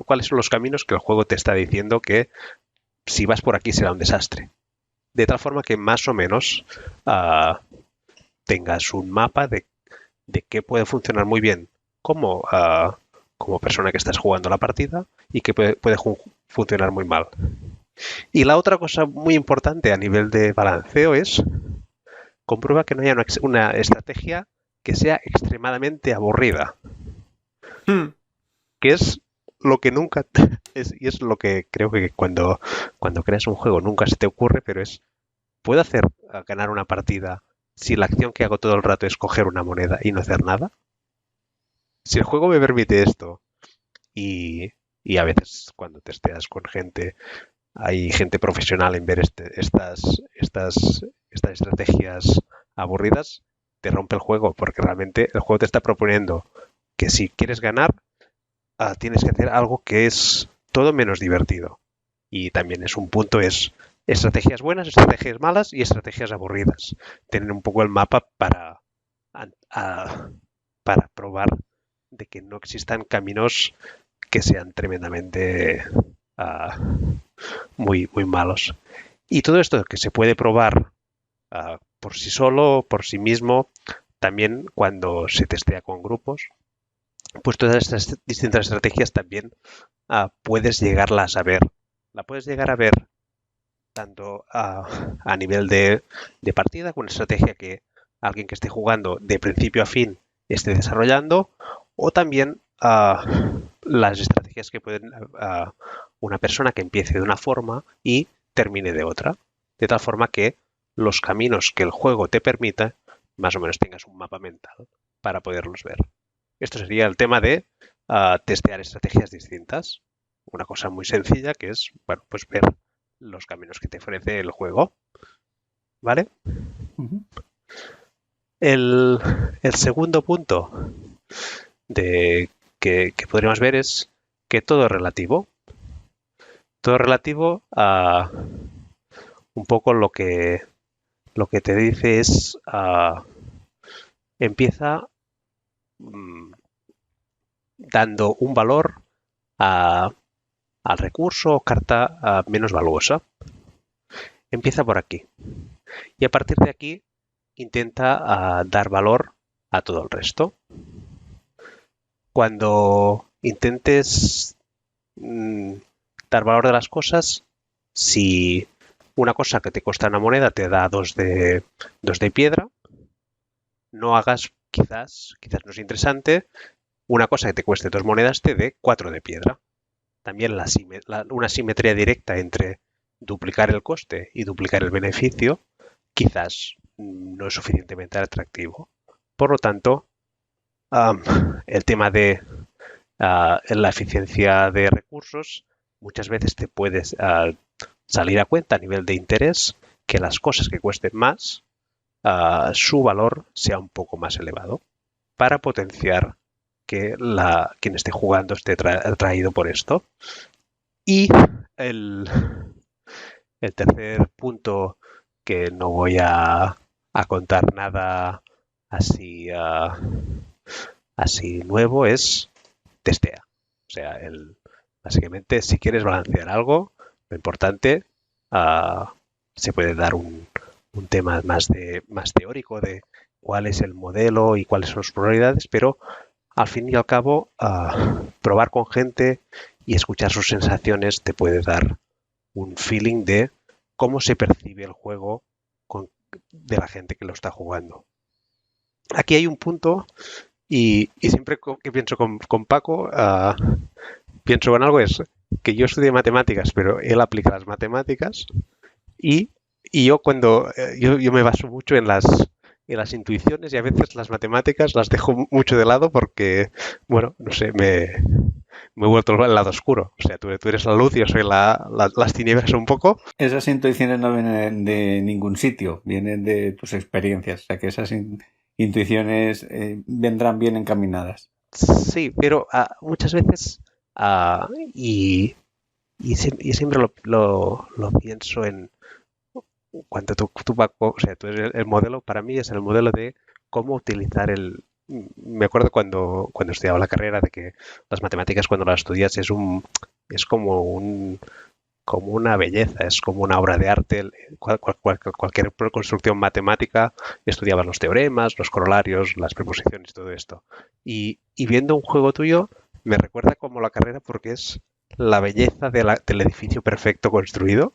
¿Cuáles son los caminos que el juego te está diciendo que si vas por aquí será un desastre? De tal forma que más o menos tengas un mapa de qué puede funcionar muy bien como, como persona que estás jugando la partida y qué puede funcionar muy mal. Y la otra cosa muy importante a nivel de balanceo es comprueba que no haya una estrategia que sea extremadamente aburrida. Que es lo que nunca y es lo que creo que cuando creas un juego nunca se te ocurre, pero ¿puedo hacer ganar una partida si la acción que hago todo el rato es coger una moneda y no hacer nada? Si el juego me permite esto y a veces cuando testeas con gente hay gente profesional en ver estas estrategias aburridas, te rompe el juego porque realmente el juego te está proponiendo que si quieres ganar tienes que hacer algo que es todo menos divertido. Y también es un punto, es estrategias buenas, estrategias malas y estrategias aburridas. Tener un poco el mapa para probar de que no existan caminos que sean tremendamente muy, muy malos. Y todo esto que se puede probar por sí solo, por sí mismo, también cuando se testea con grupos, pues todas estas distintas estrategias también puedes llegarlas a ver. La puedes llegar a ver tanto a nivel de partida, con una estrategia que alguien que esté jugando de principio a fin esté desarrollando, o también las estrategias que pueden una persona que empiece de una forma y termine de otra, de tal forma que los caminos que el juego te permita, más o menos tengas un mapa mental para poderlos ver. Esto sería el tema de testear estrategias distintas. Una cosa muy sencilla que es, bueno, pues ver los caminos que te ofrece el juego. ¿Vale? Uh-huh. El segundo punto que podríamos ver es que todo es relativo. Todo es relativo a un poco lo que te dice es empieza dando un valor al recurso o carta menos valuosa. Empieza por aquí. Y a partir de aquí intenta dar valor a todo el resto. Cuando intentes dar valor de las cosas, si una cosa que te cuesta una moneda te da 2 de piedra, no hagas, quizás no es interesante, una cosa que te cueste 2 monedas te dé 4 de piedra. También una simetría directa entre duplicar el coste y duplicar el beneficio quizás no es suficientemente atractivo. Por lo tanto, el tema de la eficiencia de recursos muchas veces te puedes salir a cuenta a nivel de interés que las cosas que cuesten más, su valor sea un poco más elevado para potenciar que quien esté jugando esté atraído por esto. Y el tercer punto, que no voy a contar nada así nuevo, es testea. O sea, básicamente, si quieres balancear algo, lo importante, se puede dar un tema más teórico de cuál es el modelo y cuáles son sus probabilidades, pero al fin y al cabo, probar con gente y escuchar sus sensaciones te puede dar un feeling de cómo se percibe el juego de la gente que lo está jugando. Aquí hay un punto, y siempre que pienso con Paco, pienso en algo, es que yo estudié matemáticas, pero él aplica las matemáticas, y yo cuando yo me baso mucho en las intuiciones, y a veces las matemáticas las dejo mucho de lado porque, bueno, no sé, me he vuelto al lado oscuro. O sea, tú eres la luz y yo soy las tinieblas un poco. Esas intuiciones no vienen de ningún sitio, vienen de tus experiencias. O sea, que esas intuiciones vendrán bien encaminadas. Sí, pero muchas veces, y siempre lo pienso en cuando tú Paco, o sea, tú eres el modelo, para mí es el modelo de cómo utilizar me acuerdo cuando estudiaba la carrera de que las matemáticas, cuando las estudias, es como una belleza, es como una obra de arte. Cualquier construcción matemática, estudiabas los teoremas, los corolarios, las preposiciones, todo esto. Y viendo un juego tuyo, me recuerda como la carrera porque es la belleza del edificio perfecto construido,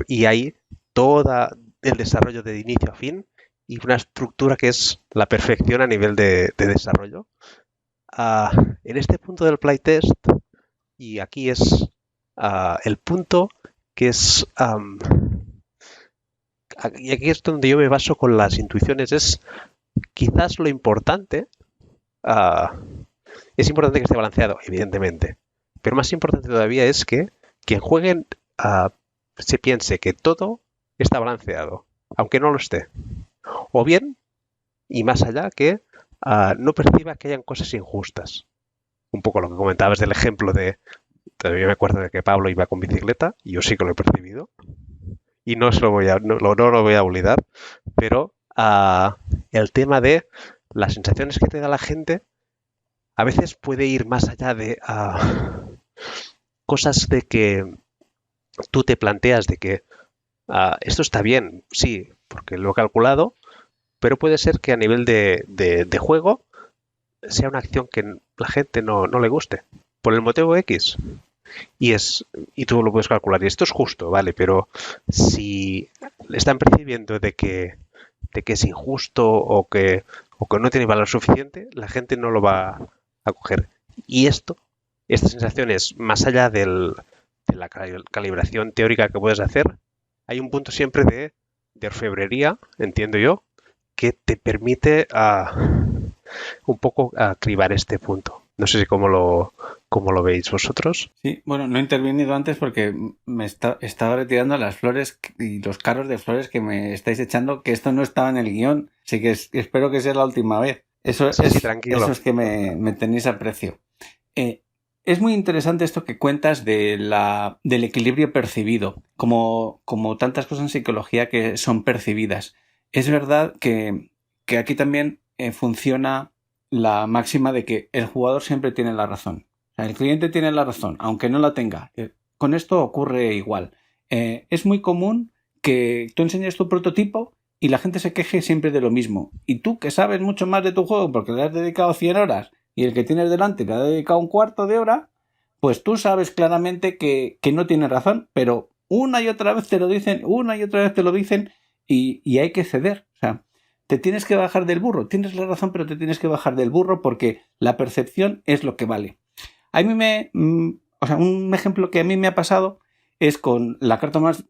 y hay todo el desarrollo de inicio a fin y una estructura que es la perfección a nivel de desarrollo. En este punto del playtest, y aquí es el punto que es... y aquí es donde yo me baso con las intuiciones, es quizás lo importante. Es importante que esté balanceado, evidentemente, pero más importante todavía es que quien juegue se piense que todo está balanceado, aunque no lo esté. O bien, y más allá, que no perciba que hayan cosas injustas. Un poco lo que comentabas del ejemplo de... Todavía me acuerdo de que Pablo iba con bicicleta, y yo sí que lo he percibido. Y no lo voy a olvidar, pero el tema de las sensaciones que te da la gente a veces puede ir más allá de cosas de que tú te planteas de que esto está bien, sí, porque lo he calculado, pero puede ser que a nivel de juego sea una acción que la gente no le guste, por el motivo X. Y tú lo puedes calcular. Y esto es justo, ¿vale? Pero si le están percibiendo de que es injusto o que no tiene valor suficiente, la gente no lo va a coger. Y esta sensación es, más allá de la calibración teórica que puedes hacer, hay un punto siempre de orfebrería, entiendo yo, que te permite un poco cribar este punto. No sé si cómo lo veis vosotros. Sí, bueno, no he intervenido antes porque me estaba retirando las flores y los carros de flores que me estáis echando, que esto no estaba en el guión, así que espero que sea la última vez. Eso es que me tenéis aprecio. Es muy interesante esto que cuentas del equilibrio percibido, como tantas cosas en psicología que son percibidas. Es verdad que aquí también funciona la máxima de que el jugador siempre tiene la razón. O sea, el cliente tiene la razón, aunque no la tenga. Con esto ocurre igual. Es muy común que tú enseñes tu prototipo y la gente se queje siempre de lo mismo. Y tú, que sabes mucho más de tu juego porque le has dedicado 100 horas y el que tienes delante le ha dedicado un cuarto de hora, pues tú sabes claramente que no tiene razón, pero una y otra vez te lo dicen, y hay que ceder. O sea, te tienes que bajar del burro. Tienes la razón, pero te tienes que bajar del burro porque la percepción es lo que vale. A mí un ejemplo que a mí me ha pasado es con la carta más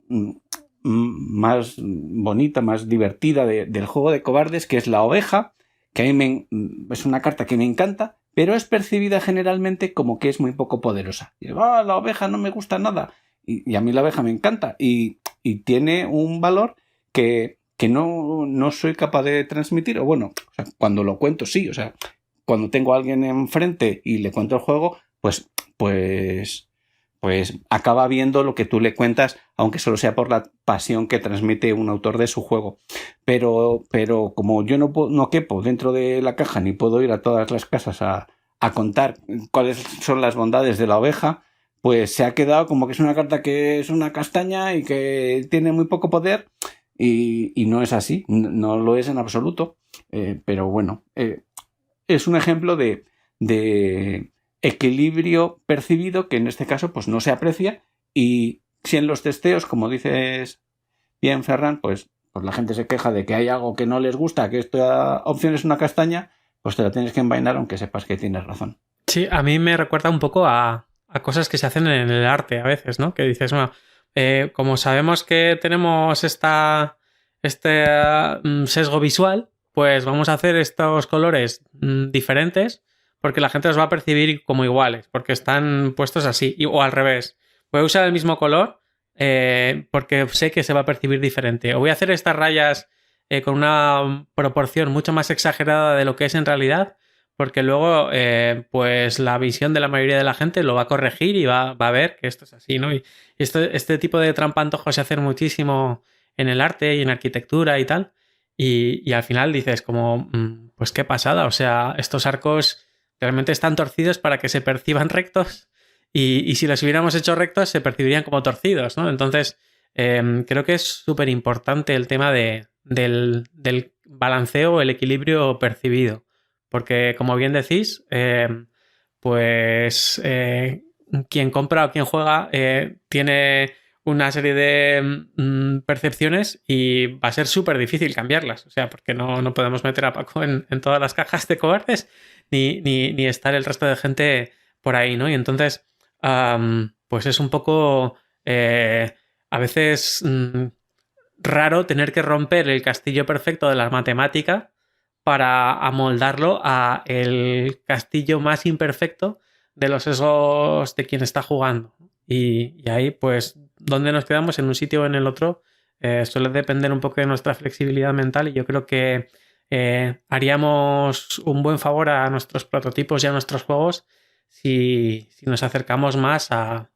bonita, más divertida del juego de cobardes, que es la oveja, que a mí es una carta que me encanta, pero es percibida generalmente como que es muy poco poderosa. Y la oveja no me gusta nada. Y a mí la oveja me encanta. Y tiene un valor que no soy capaz de transmitir. O sea, cuando lo cuento, sí. O sea, cuando tengo a alguien enfrente y le cuento el juego, pues acaba viendo lo que tú le cuentas, aunque solo sea por la pasión que transmite un autor de su juego. Pero como yo no quepo dentro de la caja ni puedo ir a todas las casas a contar cuáles son las bondades de la oveja, pues se ha quedado como que es una carta que es una castaña y que tiene muy poco poder, y no es así, no lo es en absoluto. Pero bueno, es un ejemplo de equilibrio percibido que en este caso pues no se aprecia, y si en los testeos, como dices bien, Ferran, pues la gente se queja de que hay algo que no les gusta, que esta opción es una castaña, pues te la tienes que envainar aunque sepas que tienes razón. Sí, a mí me recuerda un poco a cosas que se hacen en el arte a veces, ¿no? Que dices, bueno, como sabemos que tenemos este sesgo visual, pues vamos a hacer estos colores diferentes porque la gente los va a percibir como iguales, porque están puestos así, o al revés. Voy a usar el mismo color porque sé que se va a percibir diferente. O voy a hacer estas rayas con una proporción mucho más exagerada de lo que es en realidad, porque luego pues la visión de la mayoría de la gente lo va a corregir y va a ver que esto es así, ¿no? Y este tipo de trampantojos se hace muchísimo en el arte y en arquitectura y tal, y al final dices como, pues qué pasada, o sea, estos arcos realmente están torcidos para que se perciban rectos, y si los hubiéramos hecho rectos se percibirían como torcidos, ¿no? Entonces creo que es súper importante el tema del balanceo, el equilibrio percibido. Porque, como bien decís, quien compra o quien juega tiene una serie de percepciones y va a ser súper difícil cambiarlas. O sea, porque no podemos meter a Paco en todas las cajas de cobardes ni estar el resto de gente por ahí, ¿no? Y entonces, pues es un poco a veces raro tener que romper el castillo perfecto de la matemática para amoldarlo a el castillo más imperfecto de los sesgos de quien está jugando. Y ahí, pues, ¿dónde nos quedamos? En un sitio o en el otro, suele depender un poco de nuestra flexibilidad mental, y yo creo que haríamos un buen favor a nuestros prototipos y a nuestros juegos si nos acercamos más al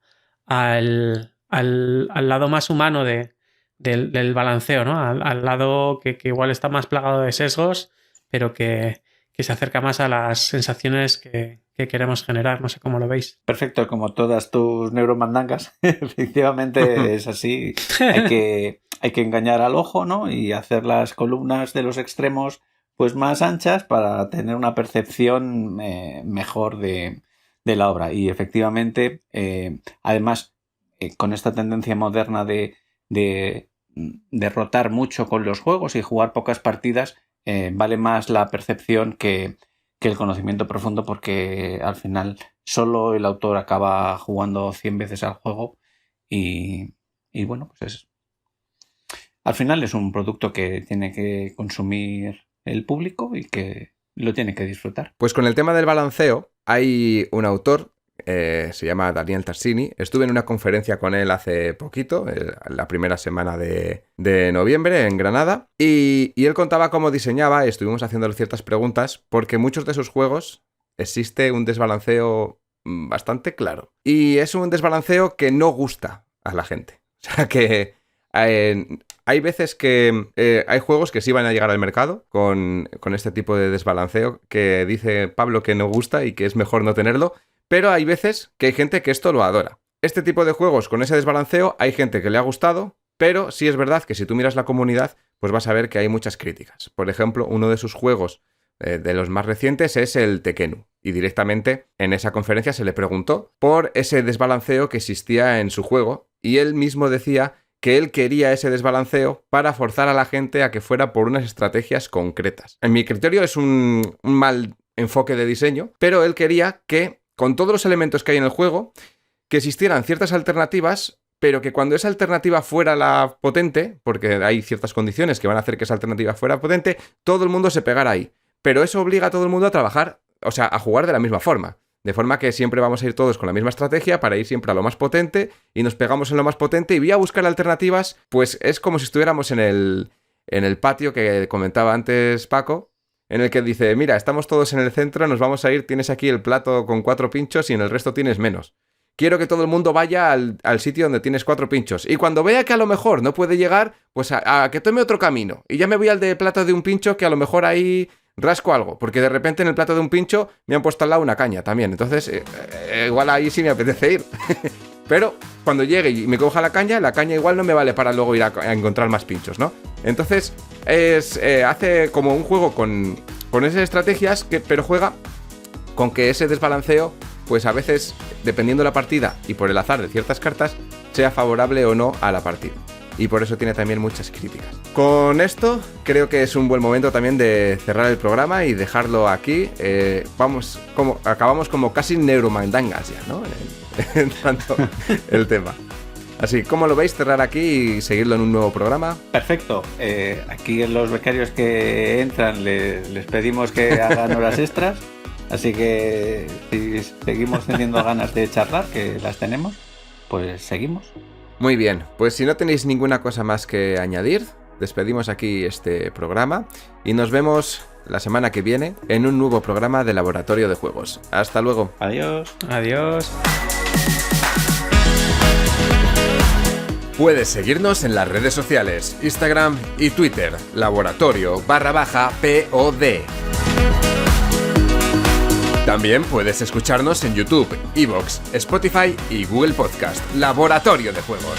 lado más humano del balanceo, ¿no? Al lado que igual está más plagado de sesgos, pero que se acerca más a las sensaciones que queremos generar. No sé cómo lo veis. Perfecto, como todas tus neuromandangas. Efectivamente es así. Hay que engañar al ojo, ¿no? Y hacer las columnas de los extremos pues más anchas para tener una percepción mejor de la obra. Y efectivamente, además, con esta tendencia moderna de rotar mucho con los juegos y jugar pocas partidas, vale más la percepción que el conocimiento profundo, porque al final solo el autor acaba jugando 100 veces al juego y bueno, pues al final es un producto que tiene que consumir el público y que lo tiene que disfrutar. Pues con el tema del balanceo hay un autor, se llama Daniel Tassini. Estuve en una conferencia con él hace poquito, la primera semana de noviembre en Granada, y él contaba cómo diseñaba, y estuvimos haciéndole ciertas preguntas, porque muchos de sus juegos existe un desbalanceo bastante claro. Y es un desbalanceo que no gusta a la gente. O sea, que Hay veces que hay juegos que sí van a llegar al mercado con este tipo de desbalanceo que dice Pablo que no gusta y que es mejor no tenerlo, pero hay veces que hay gente que esto lo adora. Este tipo de juegos con ese desbalanceo hay gente que le ha gustado, pero sí es verdad que si tú miras la comunidad, pues vas a ver que hay muchas críticas. Por ejemplo, uno de sus juegos de los más recientes es el Tekkenu. Y directamente en esa conferencia se le preguntó por ese desbalanceo que existía en su juego y él mismo decía que él quería ese desbalanceo para forzar a la gente a que fuera por unas estrategias concretas. En mi criterio es un mal enfoque de diseño, pero él quería que, con todos los elementos que hay en el juego, que existieran ciertas alternativas, pero que cuando esa alternativa fuera la potente, porque hay ciertas condiciones que van a hacer que esa alternativa fuera potente, todo el mundo se pegara ahí. Pero eso obliga a todo el mundo a trabajar, o sea, a jugar de la misma forma. De forma que siempre vamos a ir todos con la misma estrategia para ir siempre a lo más potente y nos pegamos en lo más potente y voy a buscar alternativas, pues es como si estuviéramos en el patio que comentaba antes Paco, en el que dice, mira, estamos todos en el centro, nos vamos a ir, tienes aquí el plato con 4 pinchos y en el resto tienes menos. Quiero que todo el mundo vaya al sitio donde tienes 4 pinchos. Y cuando vea que a lo mejor no puede llegar, pues a que tome otro camino. Y ya me voy al de plato de un pincho que a lo mejor ahí rasco algo. Porque de repente en el plato de un pincho me han puesto al lado una caña también. Entonces, igual ahí sí me apetece ir. Pero cuando llegue y me coja la caña igual no me vale para luego ir a encontrar más pinchos, ¿no? Entonces, hace como un juego con esas estrategias, pero juega con que ese desbalanceo, pues a veces, dependiendo de la partida y por el azar de ciertas cartas, sea favorable o no a la partida. Y por eso tiene también muchas críticas. Con esto, creo que es un buen momento también de cerrar el programa y dejarlo aquí. Acabamos como casi neuromandangas ya, ¿no? En tanto el tema. Así, ¿cómo lo veis? Cerrar aquí y seguirlo en un nuevo programa. Perfecto. Aquí los becarios que entran les pedimos que hagan horas extras. Así que si seguimos teniendo ganas de charlar, que las tenemos, pues seguimos. Muy bien, pues si no tenéis ninguna cosa más que añadir, despedimos aquí este programa y nos vemos la semana que viene en un nuevo programa de Laboratorio de Juegos. Hasta luego. Adiós. Adiós. Puedes seguirnos en las redes sociales, Instagram y Twitter, laboratorio_POD. También puedes escucharnos en YouTube, iVoox, Spotify y Google Podcast, Laboratorio de Juegos.